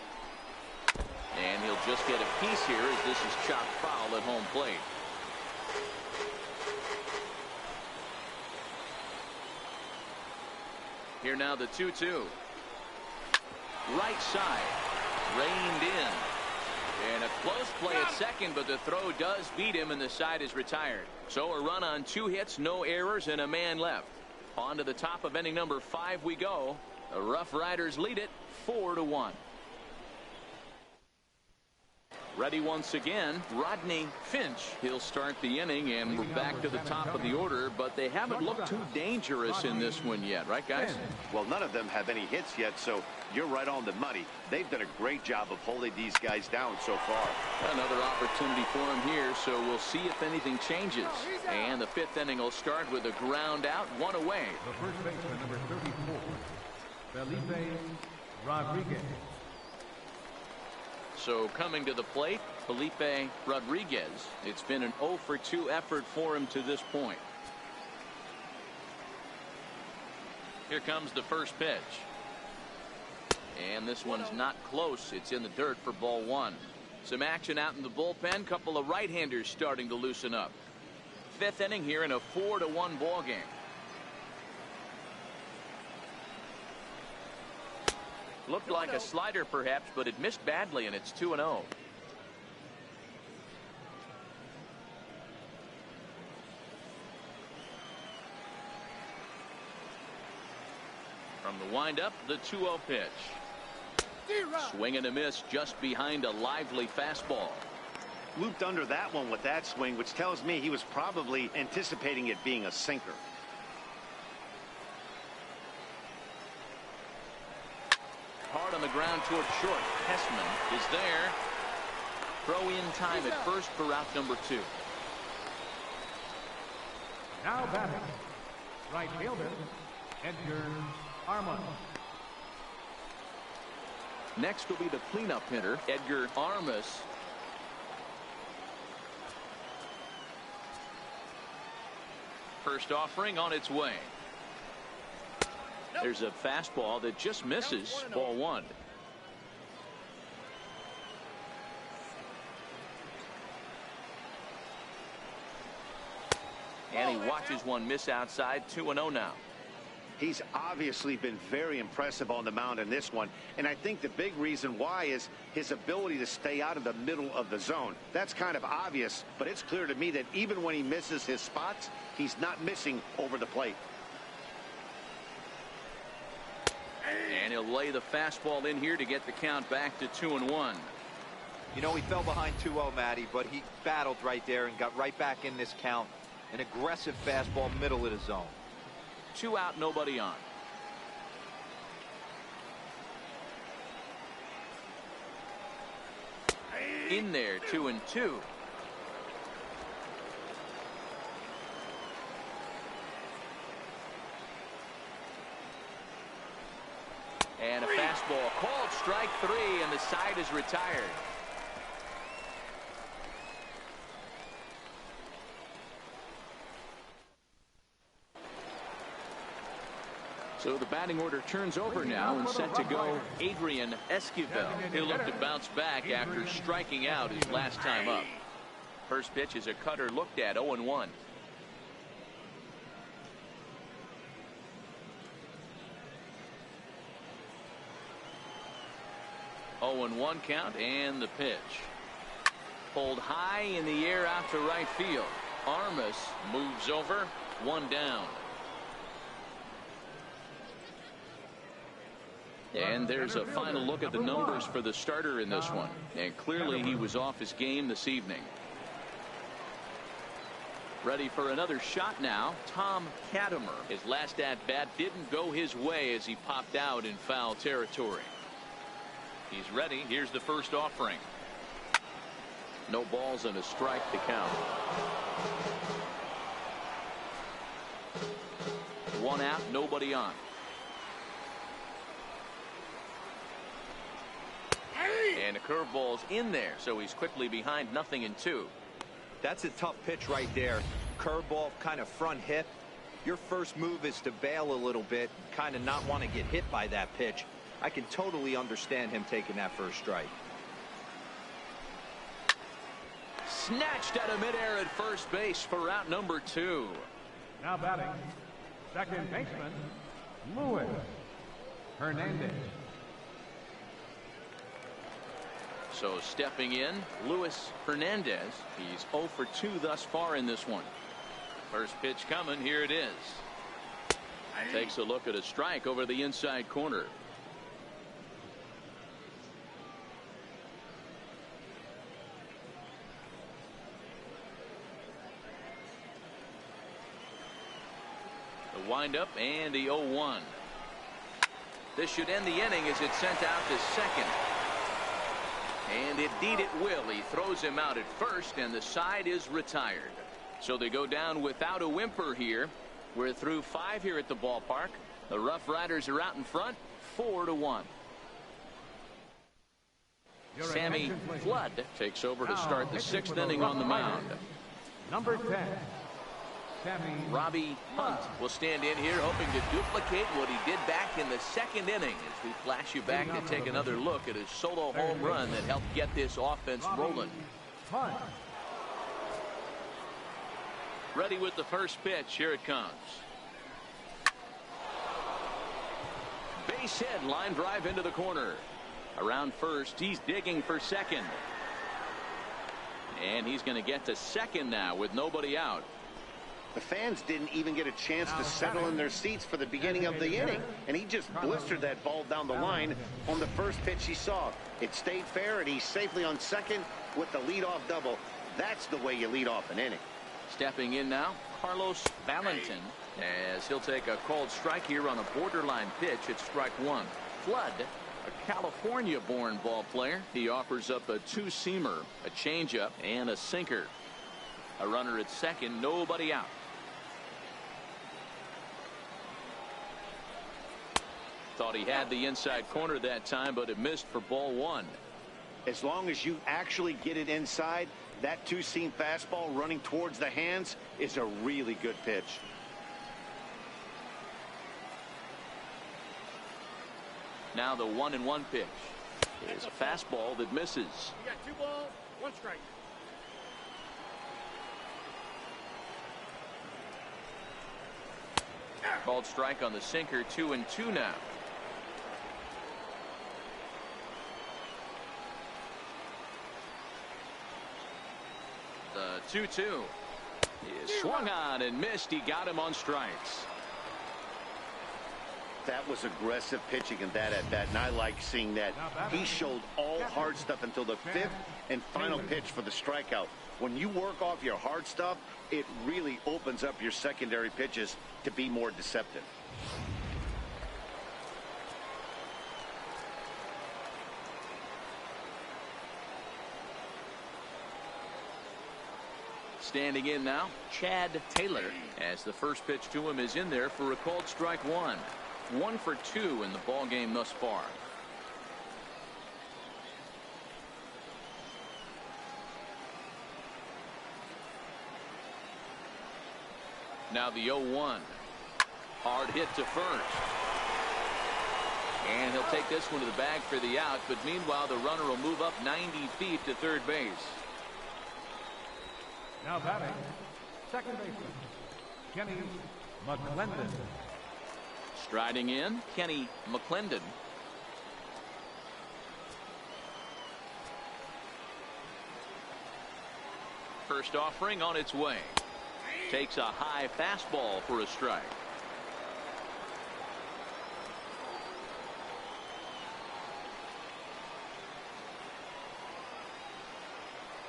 And he'll just get a piece here as this is chopped foul at home plate. Here now the 2-2. Right side. Reined in. And a close play at second, but the throw does beat him, and the side is retired. So a run on 2 hits, no errors, and a man left. On to the top of inning number 5 we go. The RoughRiders lead it 4-1. Ready once again, Rodney Finch. He'll start the inning, and we're back to the top of the order, but they haven't looked too dangerous in this one yet, right, guys? Well, none of them have any hits yet, so you're right on the money. They've done a great job of holding these guys down so far. Another opportunity for him here, so we'll see if anything changes. And the 5th inning will start with a ground out, 1 away. The first baseman, number 34, Felipe Rodriguez. So coming to the plate, Felipe Rodriguez. It's been an 0 for 2 effort for him to this point. Here comes the first pitch. And this one's not close. It's in the dirt for ball 1. Some action out in the bullpen. Couple of right-handers starting to loosen up. 5th inning here in a 4-1 ball game. Looked like a slider perhaps, but it missed badly, and it's 2-0. From the windup, the 2-0 pitch. Swing and a miss just behind a lively fastball. Looped under that one with that swing, which tells me he was probably anticipating it being a sinker. Hard on the ground toward short. Hessmann is there. Throw in time at first for route number 2. Now batting, right fielder, Edgar Armas. Next will be the cleanup hitter, Edgar Armas. First offering on its way. There's a fastball that just misses. Ball 1. And he watches one miss outside. 2-0 now. He's obviously been very impressive on the mound in this one, and I think the big reason why is his ability to stay out of the middle of the zone. That's kind of obvious, but it's clear to me that even when he misses his spots, he's not missing over the plate. And he'll lay the fastball in here to get the count back to 2-1. You know, he fell behind 2-0, Matty, but he battled right there and got right back in this count. An aggressive fastball, middle of the zone. 2 out, nobody on. In there, 2-2. And a fastball called strike 3, and the side is retired. So the batting order turns over now, and set to go Adrian Esquivel. He'll look to bounce back after striking out his last time up. First pitch is a cutter looked at. 0-1. (0-1) count, and the pitch pulled high in the air out to right field. Armas moves over. 1 down. And there's a final look at the numbers for the starter in this one. And clearly he was off his game this evening. Ready for another shot now. Tom Katimer. His last at-bat didn't go his way as he popped out in foul territory. He's ready. Here's the first offering. No balls and a strike to count. 1 out, nobody on. And a curveball's in there, so he's quickly behind 0-2. That's a tough pitch right there. Curveball, kind of front hip. Your first move is to bail a little bit, kind of not want to get hit by that pitch. I can totally understand him taking that first strike. Snatched out of midair at first base for out number 2. Now batting, second baseman, Luis Hernandez. So stepping in, Luis Hernandez. He's 0 for 2 thus far in this one. First pitch coming. Here it is. Takes a look at a strike over the inside corner. The windup and the 0-1. This should end the inning as it's sent out to second. And indeed it will. He throws him out at first, and the side is retired. So they go down without a whimper here. We're through 5 here at the ballpark. The RoughRiders are out in front, 4-1. Sammy Flood takes over to start the 6th inning on the mound. Number 10. Sammy Robbie Hunt will stand in here hoping to duplicate what he did back in the 2nd inning as we flash you back to take another look at his solo home run that helped get this offense rolling. Hunt. Ready with the first pitch. Here it comes. Base hit, line drive into the corner. Around first, he's digging for second. And he's going to get to second now with nobody out. The fans didn't even get a chance to settle in their seats for the beginning of the inning, and he just blistered that ball down the line on the first pitch he saw. It stayed fair, and he's safely on second with the leadoff double. That's the way you lead off an inning. Stepping in now, Carlos Valentin, as he'll take a called strike here on a borderline pitch at strike 1. Flood, a California-born ball player. He offers up a 2-seamer, a changeup, and a sinker. A runner at second, nobody out. Thought he had the inside corner that time, but it missed for ball 1. As long as you actually get it inside, that 2-seam fastball running towards the hands is a really good pitch. Now the 1-1 pitch is a fastball that misses. You got 2 balls, 1 strike. Called strike on the sinker. 2-2 now. The 2-2 is swung on and missed. He got him on strikes. That was aggressive pitching in that at bat, and I like seeing that. He showed all hard stuff until the 5th and final pitch for the strikeout. When you work off your hard stuff, it really opens up your secondary pitches to be more deceptive. Standing in now, Chad Taylor, as the first pitch to him is in there for a called strike 1. 1 for 2 in the ball game thus far. Now the 0-1. Hard hit to first. And he'll take this one to the bag for the out, but meanwhile the runner will move up 90 feet to third base. Now batting, second baseman, Kenny Mcclendon. Striding in, Kenny Mcclendon. First offering on its way. Takes a high fastball for a strike.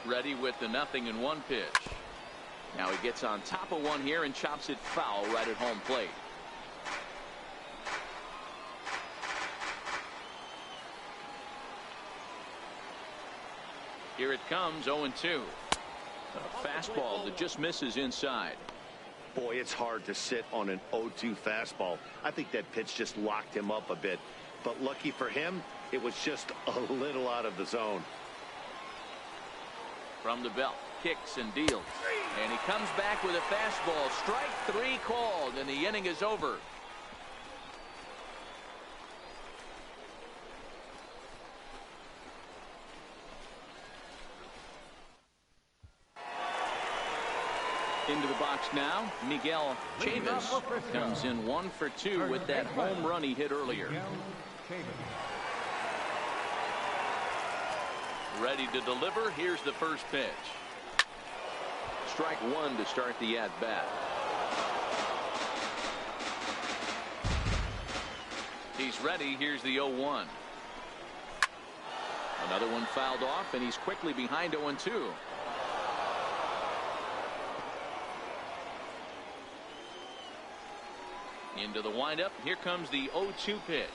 Ready with the 0-1 pitch. Now he gets on top of one here and chops it foul right at home plate. Here it comes, 0-2. A fastball that just misses inside. Boy, it's hard to sit on an 0-2 fastball. I think that pitch just locked him up a bit. But lucky for him, it was just a little out of the zone. From the belt, kicks and deals. And he comes back with a fastball. Strike 3 called, and the inning is over. Into the box now, Miguel Chavis comes in 1 for 2 with that home run he hit earlier. Ready to deliver. Here's the first pitch. Strike 1 to start the at-bat. He's ready. Here's the 0-1. Another one fouled off, and he's quickly behind 0-2. Into the windup. Here comes the 0-2 pitch.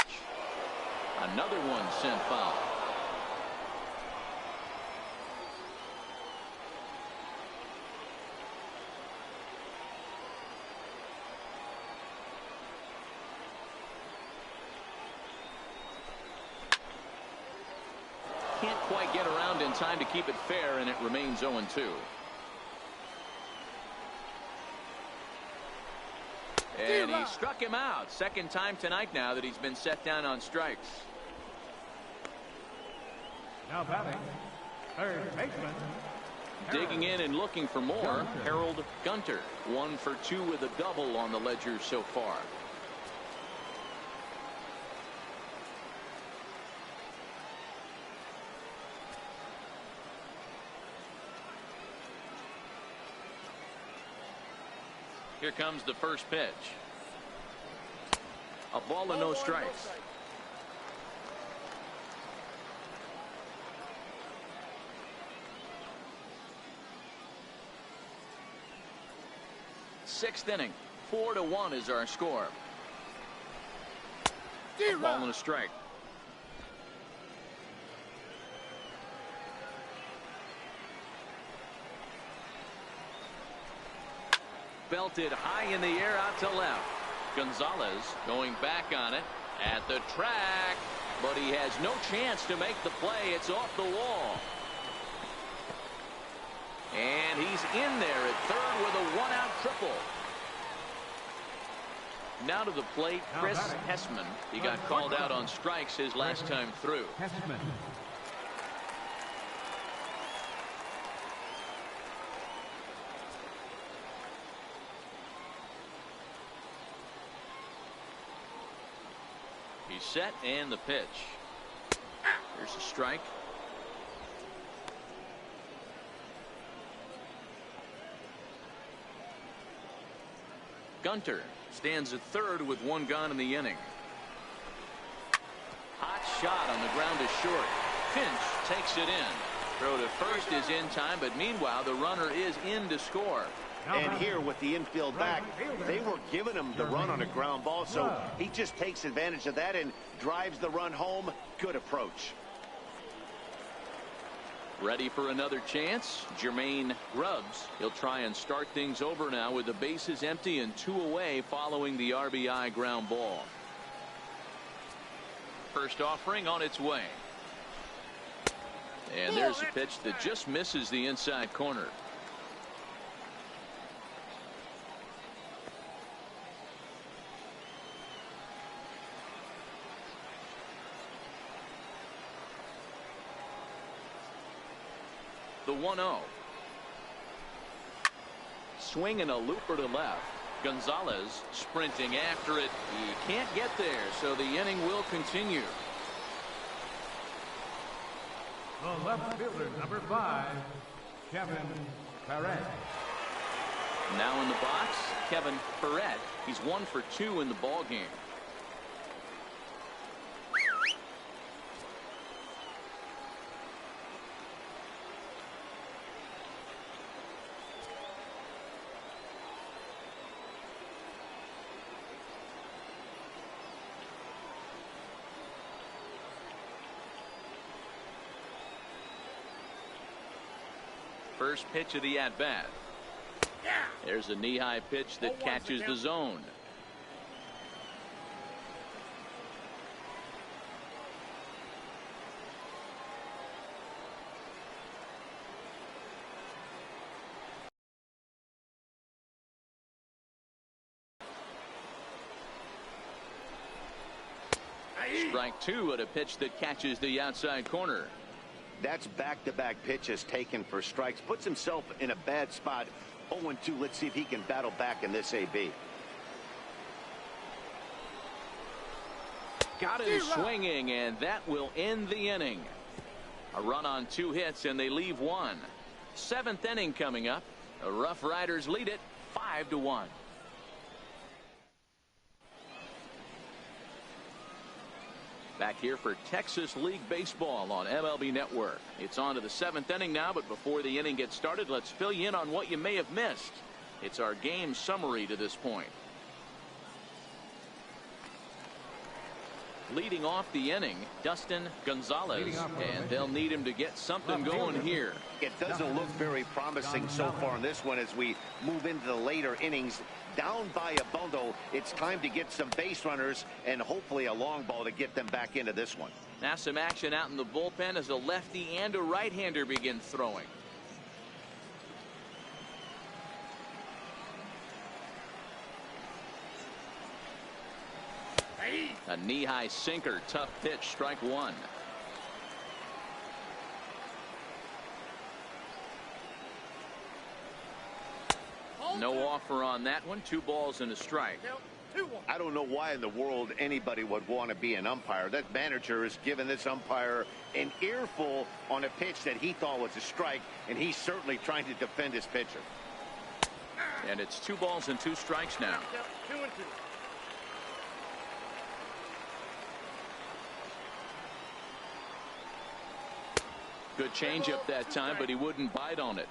Another one sent foul. Can't quite get around in time to keep it fair, and it remains 0-2. And he struck him out. Second time tonight now that he's been set down on strikes. Now batting, third baseman. Digging in and looking for more, Harold Gunter. 1 for 2 with a double on the ledger so far. Here comes the first pitch. A ball and no strikes. Sixth inning. 4-1 is our score. A ball and a strike. Belted high in the air out to left. Gonzalez going back on it at the track, but he has no chance to make the play. It's off the wall. And he's in there at third with a 1-out triple. Now to the plate, Chris Hessmann. He got called out on strikes his last time through. Hessmann. He's set and the pitch. Here's a strike. Gunter stands at third with one gone in the inning. Hot shot on the ground is short. Finch takes it in. Throw to first is in time, but meanwhile the runner is in to score. And here with the infield back, they were giving him the run on a ground ball, so he just takes advantage of that and drives the run home. Good approach. Ready for another chance? Jermaine Grubbs. He'll try and start things over now with the bases empty and 2 away following the RBI ground ball. First offering on its way. And there's a pitch that just misses the inside corner. The 1-0. Swing and a looper to left. Gonzalez sprinting after it. He can't get there, so the inning will continue. The left fielder, number 5, Kevin Perrette. Now in the box, Kevin Perrette. He's 1 for 2 in the ball game. First pitch of the at-bat. There's a knee-high pitch that catches the zone. Strike 2 at a pitch that catches the outside corner. That's back-to-back pitches taken for strikes. Puts himself in a bad spot. 0-2. Let's see if he can battle back in this AB. Got him swinging, and that will end the inning. A run on 2 hits, and they leave 1. 7th inning coming up. The RoughRiders lead it 5-1. Back here for Texas League Baseball on MLB Network. It's on to the 7th inning now, but before the inning gets started, let's fill you in on what you may have missed. It's our game summary to this point. Leading off the inning, Dustin Gonzalez, and they'll need him to get something going here. It doesn't look very promising so far in this one as we move into the later innings. Down by a bundle, it's time to get some base runners and hopefully a long ball to get them back into this one. Now some action out in the bullpen as a lefty and a right-hander begin throwing. A knee-high sinker, tough pitch, strike 1. No offer on that one. 2 balls and a strike. I don't know why in the world anybody would want to be an umpire. That manager has given this umpire an earful on a pitch that he thought was a strike, and he's certainly trying to defend his pitcher. And it's 2 balls and 2 strikes now. 2-2. Good changeup that time, but he wouldn't bite on it.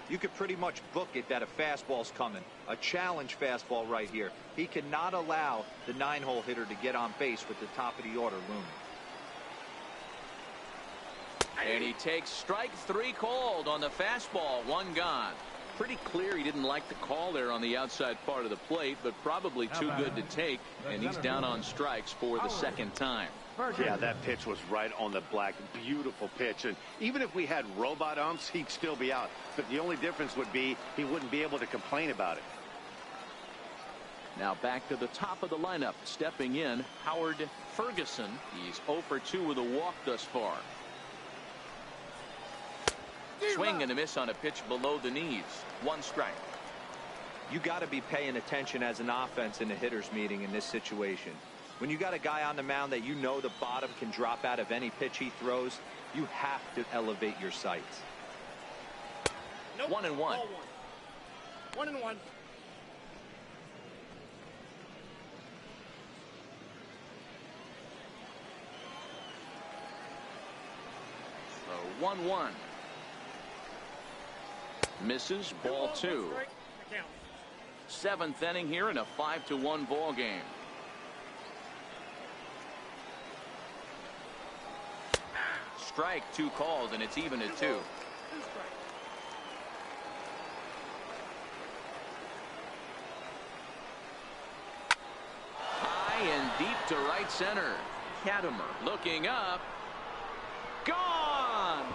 You could pretty much book it that a fastball's coming. A challenge fastball right here. He cannot allow the 9-hole hitter to get on base with the top of the order looming. And he takes strike 3 called on the fastball. 1 gone. Pretty clear he didn't like the call there on the outside part of the plate, but probably too good to take, and he's down on strikes for the 2nd time. Yeah, that pitch was right on the black. Beautiful pitch. And even if we had robot umps, he'd still be out. But the only difference would be he wouldn't be able to complain about it. Now back to the top of the lineup. Stepping in, Howard Ferguson. He's 0 for 2 with a walk thus far. Swing and a miss on a pitch below the knees. 1 strike. You got to be paying attention as an offense in a hitter's meeting in this situation. When you got a guy on the mound that you know the bottom can drop out of any pitch he throws, you have to elevate your sights. Nope. 1-1. Ball 1. 1-1. So 1-1. Misses. Ball 2. 7th inning here in a 5-1 ball game. Strike 2 called, and it's even at 2. High and deep to right center. Katimer looking up. Gone.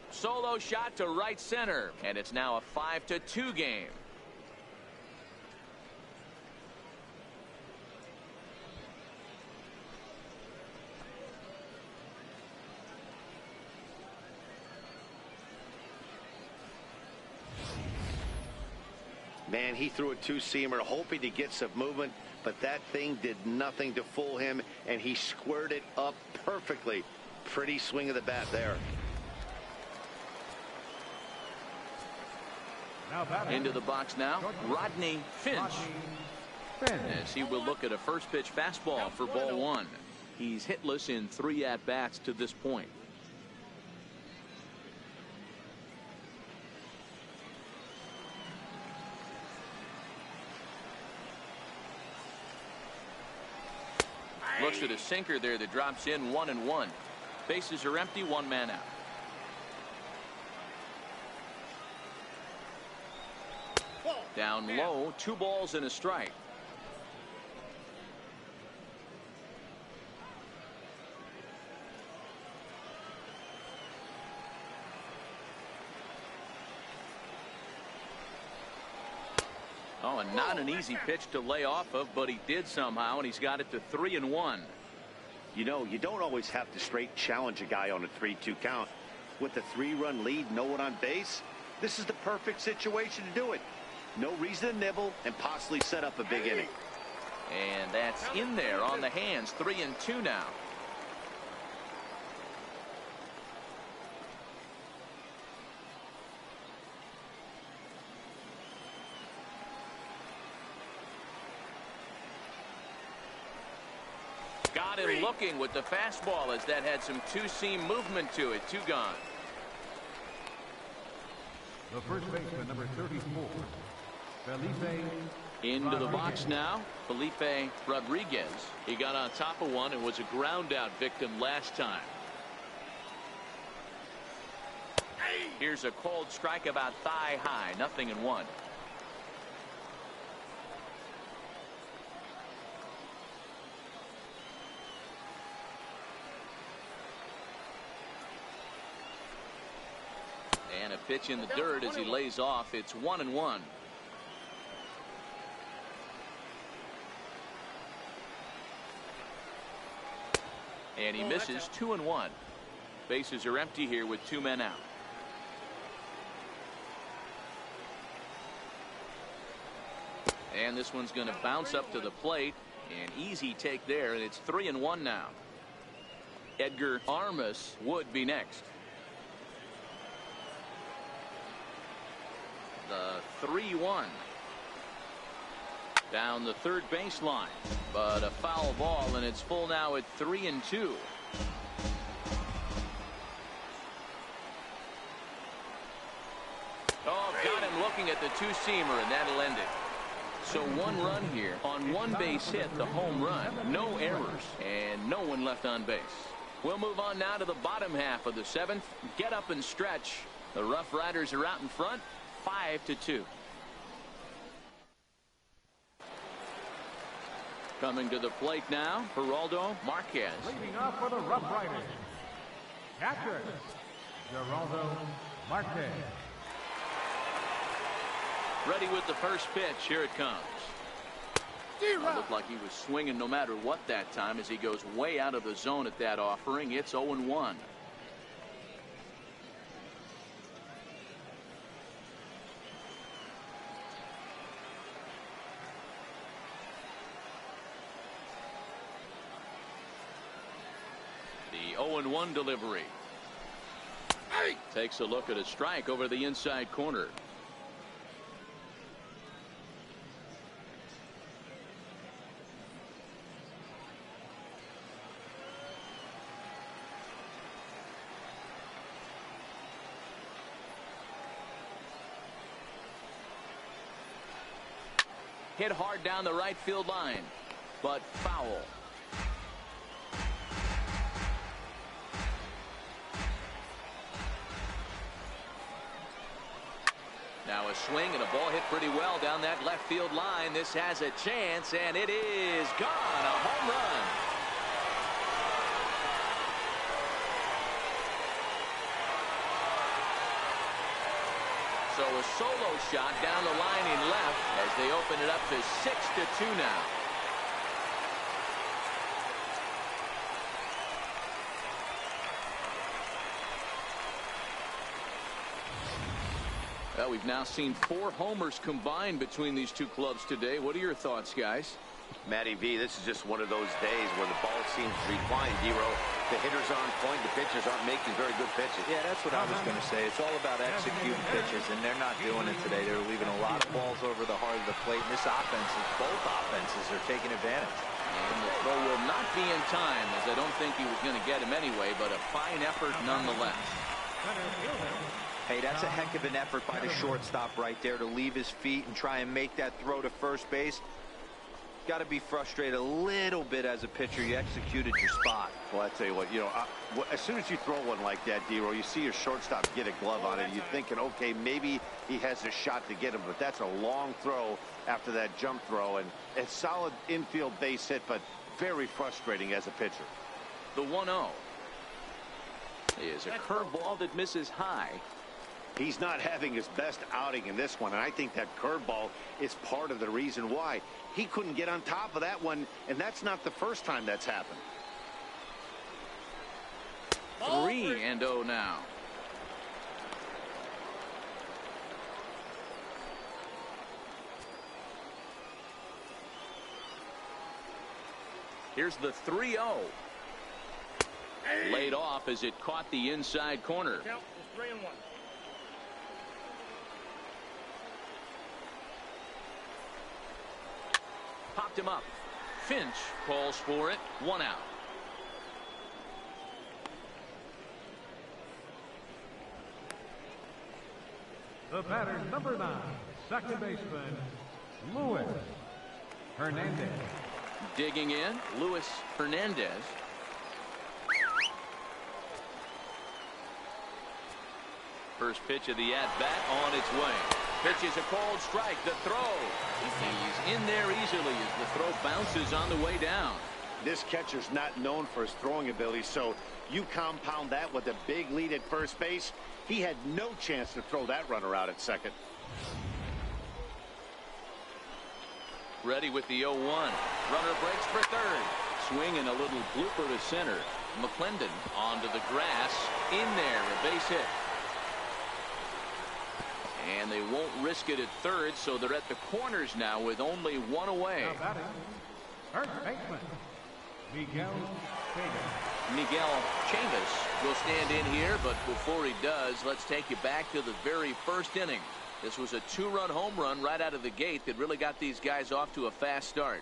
Solo shot to right center, and it's now a 5-2 game. Man, he threw a 2-seamer hoping to get some movement, but that thing did nothing to fool him, and he squared it up perfectly. Pretty swing of the bat there. Into the box now, Rodney Finch. As he will look at a first pitch fastball for ball 1. He's hitless in 3 at-bats to this point. Looks at a sinker there that drops in 1-1. Bases are empty, 1 man out. Down low, 2 balls and a strike. Oh, and not an easy pitch to lay off of, but he did somehow, and he's got it to 3-1. You know, you don't always have to straight challenge a guy on a 3-2 count. With the 3-run lead, no one on base, this is the perfect situation to do it. No reason to nibble and possibly set up a big inning. And that's in there on the hands. 3-2 now. Got him looking with the fastball as that had some 2-seam movement to it. 2 gone. The first baseman, number 34, Felipe. Into the box now, Felipe Rodriguez. He got on top of one and was a ground out victim last time. Here's a cold strike about thigh high. 0-1. And a pitch in the dirt as he lays off. It's 1-1. And he misses. 2-1. Bases are empty here with 2 men out. And this one's going to bounce up to the plate. An easy take there, and it's 3-1 now. Edgar Armas would be next. The 3-1. Down the third baseline, but a foul ball, and it's full now at 3-2. Oh, got him looking at the 2-seamer, and that'll end it. So 1 run here on 1 base hit, the home run. No errors, and no one left on base. We'll move on now to the bottom half of the 7th. Get up and stretch. The RoughRiders are out in front, 5-2. Coming to the plate now, Geraldo Marquez. Leading off for the RoughRiders, catcher, Geraldo Marte. Ready with the first pitch. Here it comes. Looked like he was swinging no matter what that time as he goes way out of the zone at that offering. It's 0-1. The 0-1 delivery. Takes a look at a strike over the inside corner. Hit hard down the right field line, but foul. Now a swing and a ball hit pretty well down that left field line. This has a chance, and it is gone. A home run. So a solo shot down the line in left as they open it up to 6-2 now. Well, we've now seen 4 homers combined between these two clubs today. What are your thoughts, guys? Matty V, this is just one of those days where the ball seems to be flying, Dero. The hitters are on point. The pitchers aren't making very good pitches. Yeah, that's what I was going to say. It's all about executing pitches, and they're not doing it today. They're leaving a lot of balls over the heart of the plate. And this offense, both offenses are taking advantage. And the throw will not be in time, as I don't think he was going to get him anyway, but a fine effort nonetheless. Hey, that's a heck of an effort by the shortstop right there to leave his feet and try and make that throw to first base. Got to be frustrated a little bit as a pitcher. You executed your spot. Well, I tell you what, as soon as you throw one like that, Dero, you see your shortstop get a glove on it. You're thinking, okay, maybe he has a shot to get him, but that's a long throw after that jump throw, and a solid infield base hit, but very frustrating as a pitcher. The 1-0 is a curveball that misses high. He's not having his best outing in this one, and I think that curveball is part of the reason why. He couldn't get on top of that one, and that's not the first time that's happened. 3-0 now. Here's the 3-0. Laid off as it caught the inside corner. Count is 3-1. Popped him up. Finch calls for it. 1 out. The batter, number 9, second baseman, Luis Hernandez. Digging in, Luis Hernandez. First pitch of the at-bat on its way. Pitch is a called strike. The throw. He's in there easily as the throw bounces on the way down. This catcher's not known for his throwing ability, so you compound that with a big lead at first base. He had no chance to throw that runner out at second. Ready with the 0-1. Runner breaks for third. Swing and a little blooper to center. Mcclendon onto the grass. In there, a base hit. And they won't risk it at third, so they're at the corners now with only 1 away. Now batting, first baseman, Miguel Chavis. Miguel Chavis will stand in here, but before he does, let's take you back to the very first inning. This was a 2-run home run right out of the gate that really got these guys off to a fast start.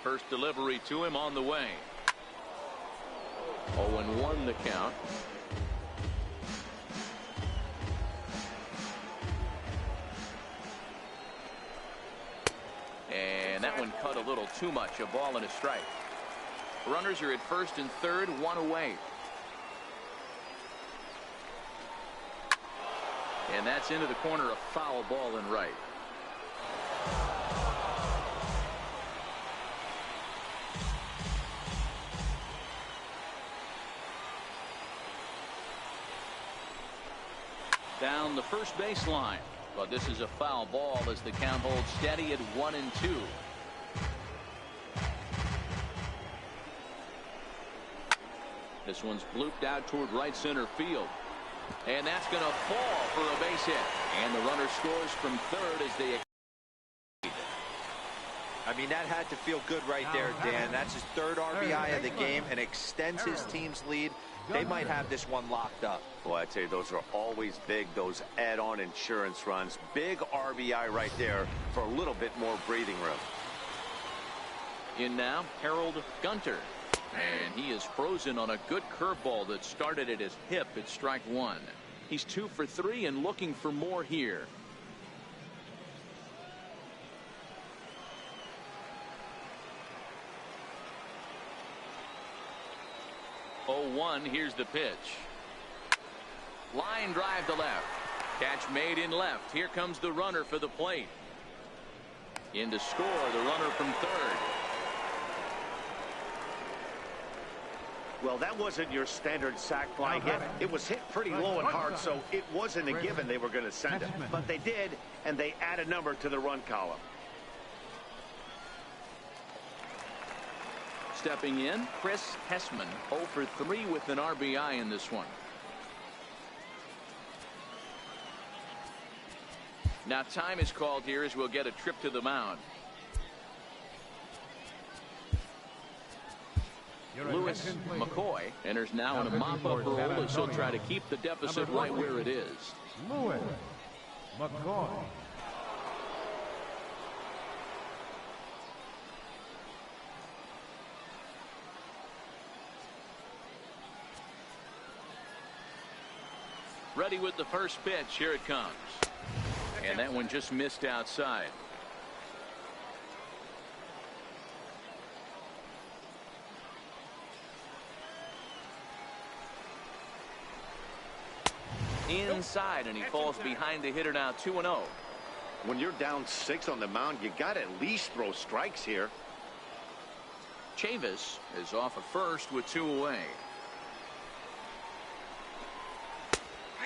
First delivery to him on the way. 0-1 the count. And that one cut a little too much. A ball and a strike. Runners are at first and third, 1 away. And that's into the corner, a foul ball and right. Down the first baseline. But this is a foul ball as the count holds steady at 1-2. This one's blooped out toward right center field. And that's going to fall for a base hit. And the runner scores from third as they... I mean, that had to feel good right there, Dan. That's his third RBI of the game and extends his team's lead. They might have this one locked up. Well, I tell you, those are always big, those add-on insurance runs. Big RBI right there for a little bit more breathing room. In now, Harold Gunter. And he is frozen on a good curveball that started at his hip at strike one. He's 2 for 3 and looking for more here. Oh, 1, here's the pitch. Line drive to left. Catch made in left. Here comes the runner for the plate. In to score, the runner from third. Well, that wasn't your standard sac fly hit. It was hit pretty low and hard, so it wasn't a given they were going to send it. But they did, and they add a number to the run column. Stepping in, Chris Hessmann, 0 for 3 with an RBI in this one. Now time is called here as we'll get a trip to the mound. Lewis McCoy enters now in a mop-up role as he'll try to keep the deficit right where it is. Lewis McCoy. Ready with the first pitch. Here it comes. And that one just missed outside. Inside, and he falls behind the hitter now 2-0. When you're down 6 on the mound, you got to at least throw strikes here. Chavis is off at first with 2 away.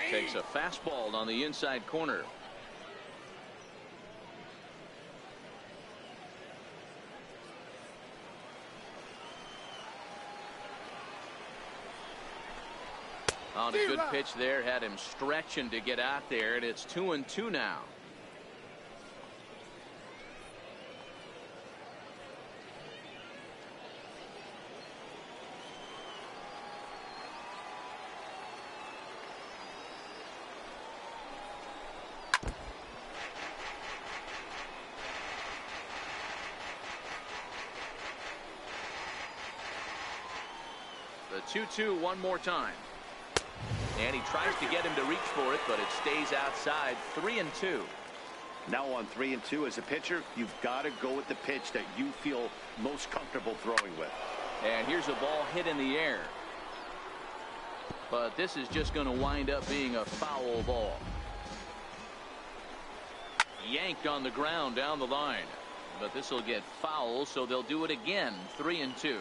Takes a fastball on the inside corner. On a good pitch there, had him stretching to get out there, and it's 2-2 now. The 2-2 one more time. And he tries to get him to reach for it, but it stays outside. 3-2. Now on 3-2 as a pitcher, you've got to go with the pitch that you feel most comfortable throwing with. And here's a ball hit in the air. But this is just going to wind up being a foul ball. Yanked on the ground down the line. But this will get foul, so they'll do it again. 3-2.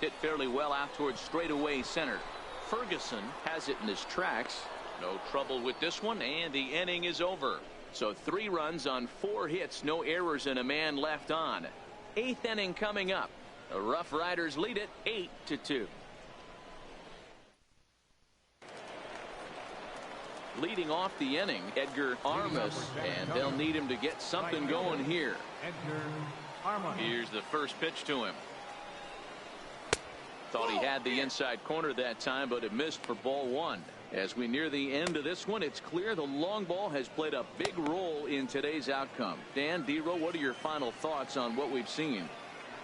Hit fairly well out towards straightaway center. Ferguson has it in his tracks. No trouble with this one, and the inning is over. So 3 runs on 4 hits, no errors, and a man left on. 8th inning coming up. The RoughRiders lead it 8-2. Leading off the inning, Edgar Armas, and they'll need him to get something going here. Here's the first pitch to him. Thought he had the inside corner that time, but it missed for ball 1. As we near the end of this one, it's clear the long ball has played a big role in today's outcome. Dan, D-Row, what are your final thoughts on what we've seen?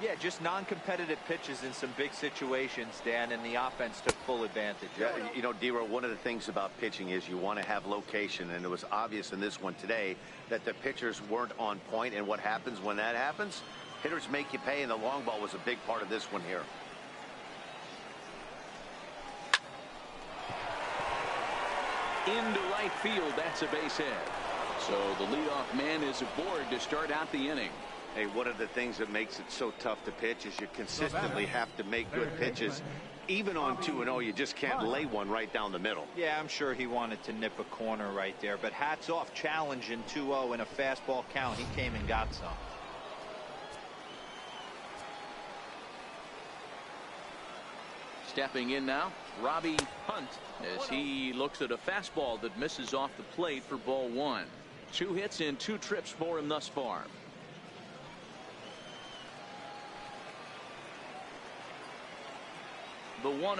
Yeah, just non-competitive pitches in some big situations, Dan, and the offense took full advantage. Yeah, you know, D-Row, one of the things about pitching is you want to have location, and it was obvious in this one today that the pitchers weren't on point, and what happens when that happens? Hitters make you pay, and the long ball was a big part of this one here. Into right field, that's a base hit. So the leadoff man is aboard to start out the inning. Hey, one of the things that makes it so tough to pitch is you consistently have to make good pitches. Even on 2-0, you just can't lay one right down the middle. Yeah, I'm sure he wanted to nip a corner right there, but hats off, challenging 2-0 in a fastball count. He came and got some. Stepping in now, Robbie Hunt, as he looks at a fastball that misses off the plate for ball 1. 2 hits in 2 trips for him thus far. The 1-0.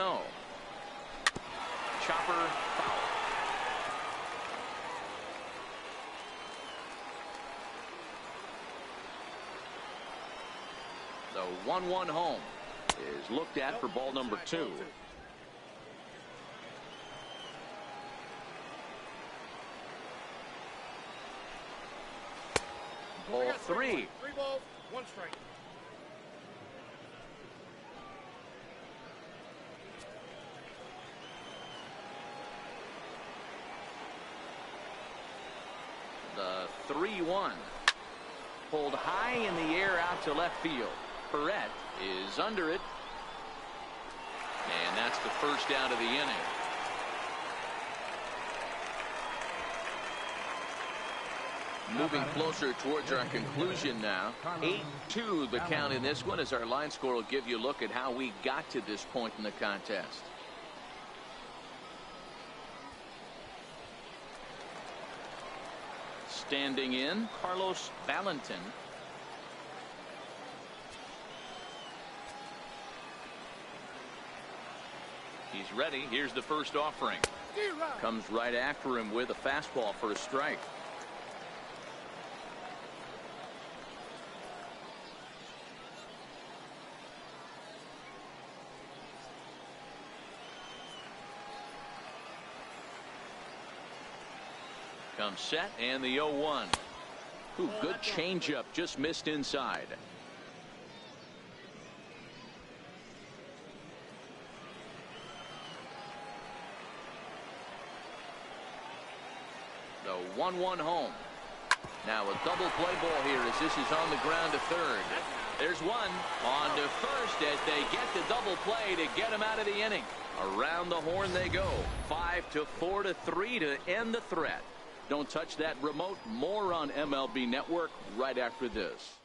Chopper foul. The 1-1 home is looked at for ball number 2. Ball 3. 3 balls, 1 strike. The 3-1. Pulled high in the air out to left field. Perrette is under it. And that's the first out of the inning. Moving closer towards our conclusion now. 8-2 the count in this one, as our line score will give you a look at how we got to this point in the contest. Standing in, Carlos Valentin. He's ready. Here's the first offering. Comes right after him with a fastball for a strike. Comes set, and the 0-1. Ooh, good changeup, just missed inside. The 1-1 home. Now a double play ball here as this is on the ground to third. There's one on to first as they get the double play to get him out of the inning. Around the horn they go. 5-4 to 3 to end the threat. Don't touch that remote. More on MLB Network right after this.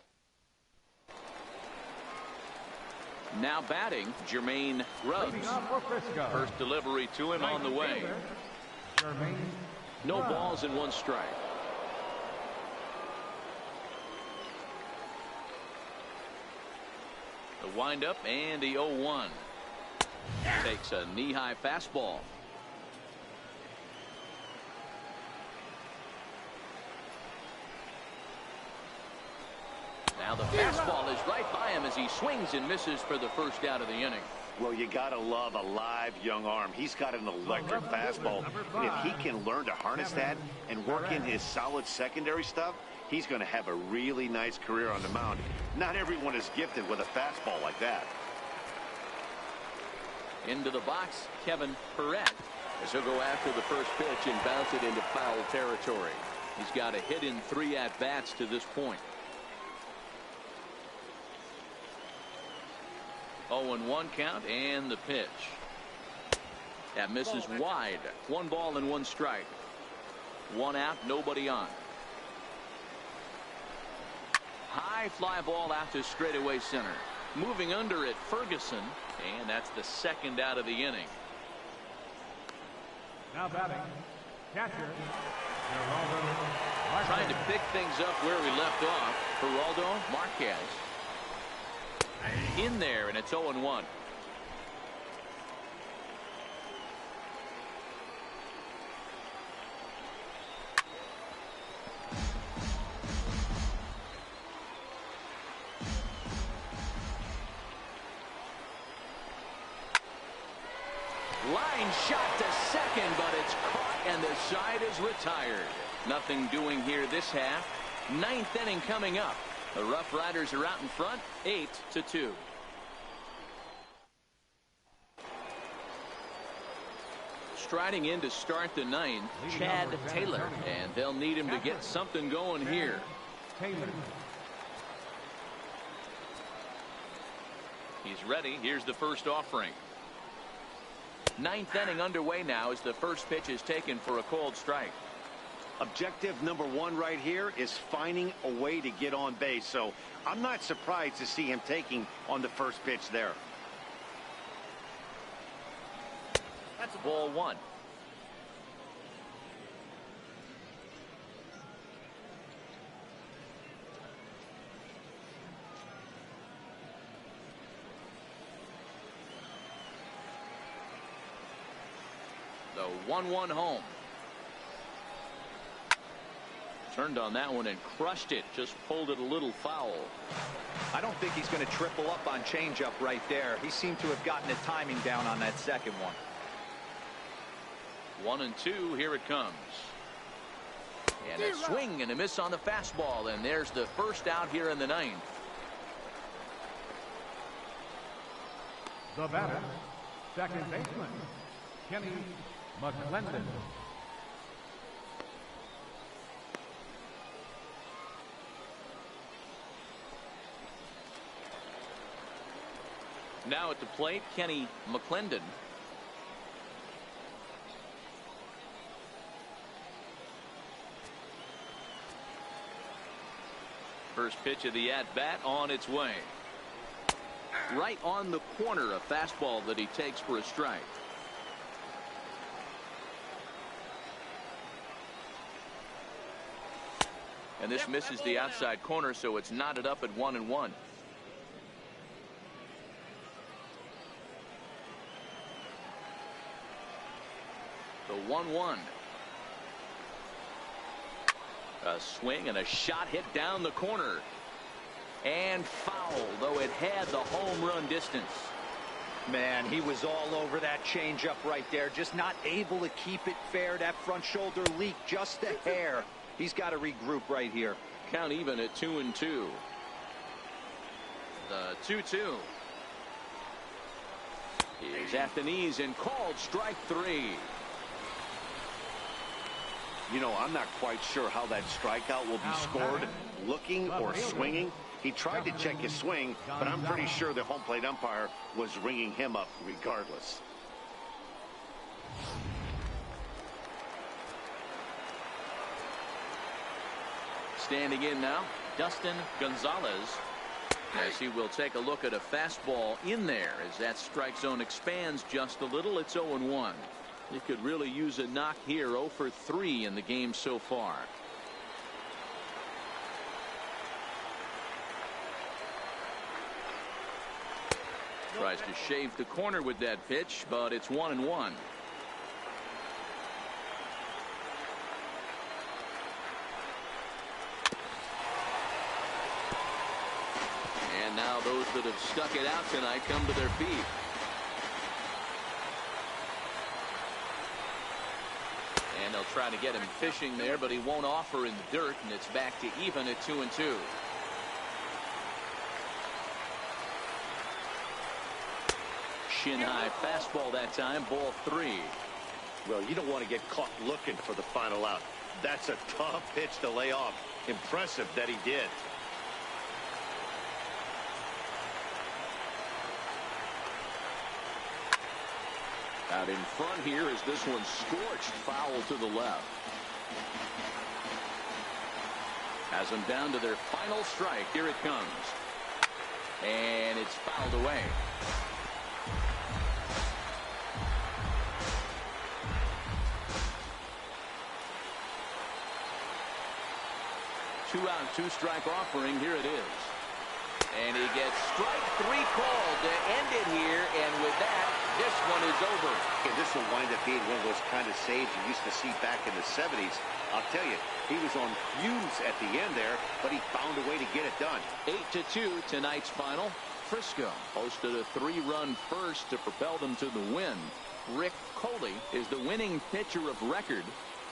Now batting, Jermaine Grubbs. First delivery to him on the way. No balls and 1 strike. The windup and the 0-1. Takes a knee-high fastball. Now the fastball is right by him as he swings and misses for the first out of the inning. Well, you gotta love a live young arm. He's got an electric fastball. And if he can learn to harness that and work in his solid secondary stuff, he's going to have a really nice career on the mound. Not everyone is gifted with a fastball like that. Into the box, Kevin Perrette, as he'll go after the first pitch and bounce it into foul territory. He's got a hit in 3 at-bats to this point. 0-1 count and the pitch. That misses wide. 1 ball and 1 strike. 1 out, nobody on. High fly ball out to straightaway center. Moving under it, Ferguson, and that's the second out of the inning. Now batting, catcher. Trying to pick things up where we left off. Geraldo Marquez. In there, and it's 0-1. Line shot to second, but it's caught, and the side is retired. Nothing doing here this half. 9th inning coming up. The RoughRiders are out in front, 8-2. Striding in to start the 9th, Chad Taylor, and they'll need him to get something going here. He's ready. Here's the first offering. Ninth inning underway now as the first pitch is taken for a called strike. Objective number one right here is finding a way to get on base. So I'm not surprised to see him taking on the first pitch there. That's ball one. The 1-1 home. Turned on that one and crushed it. Just pulled it a little foul. I don't think he's going to triple up on changeup right there. He seemed to have gotten the timing down on that second one. 1-2. Here it comes. And a swing and a miss on the fastball. And there's the first out here in the ninth. The batter, second baseman, Mcclendon. Now at the plate, Mcclendon. First pitch of the at-bat on its way. Right on the corner, a fastball that he takes for a strike. And this misses the outside corner, so it's knotted up at 1-1. The 1-1. A swing and a shot hit down the corner. And foul, though it had the home run distance. Man, he was all over that changeup right there. Just not able to keep it fair. That front shoulder leaked just a hair. He's got to regroup right here. Count even at 2-2. The 2-2. Here's at the knees and called strike three. You know, I'm not quite sure how that strikeout will be scored. Looking or swinging. He tried to check his swing, but I'm pretty sure the home plate umpire was ringing him up regardless. Standing in now, Dustin Gonzalez, as he will take a look at a fastball in there as that strike zone expands just a little. It's 0-1. He could really use a knock here. 0 for 3 in the game so far. Tries to shave the corner with that pitch, but it's 1-1. And now those that have stuck it out tonight come to their feet. And they'll try to get him fishing there, but he won't offer in the dirt, and it's back to even at 2-2. Shin high fastball that time, ball 3. Well, you don't want to get caught looking for the final out. That's a tough pitch to lay off. Impressive that he did. Out in front here as this one scorched foul to the left. Has them down to their final strike. Here it comes. And it's fouled away. Two-out, two-strike offering. Here it is. And he gets strike 3 called to end it here. And with that, this one is over. And this will wind up being one of those kind of saves you used to see back in the 70s. I'll tell you, he was on fumes at the end there, but he found a way to get it done. 8-2 tonight's final. Frisco posted a 3-run first to propel them to the win. Rick Coley is the winning pitcher of record.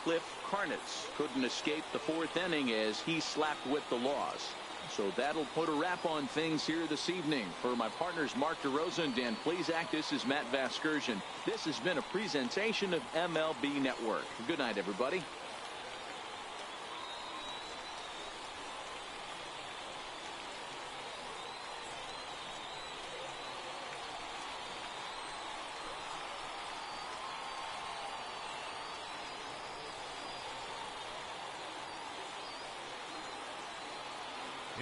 Cliff Carnitz couldn't escape the 4th inning as he slapped with the loss. So that'll put a wrap on things here this evening. For my partners Mark DeRosa and Dan Plesac, this is Matt Vasgersian. This has been a presentation of MLB Network. Good night, everybody.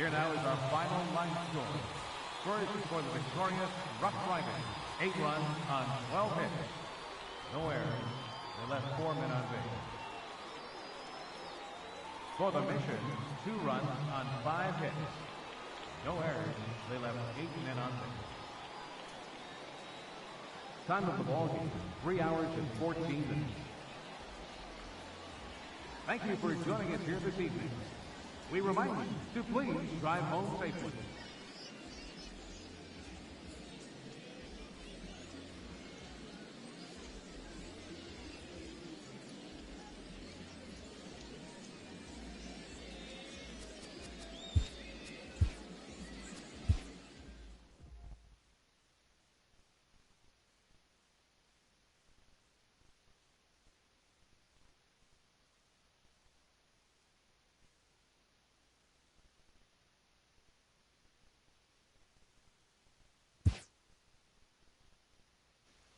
Here now is our final line score. First for the victorious RoughRiders. 8 runs on 12 hits. No errors. They left 4 men on base. For the Mission, 2 runs on 5 hits. No errors. They left 8 men on base. Time of the ball game, 3 hours and 14 minutes. Thank you for joining us here this evening. We remind you to please drive home safely.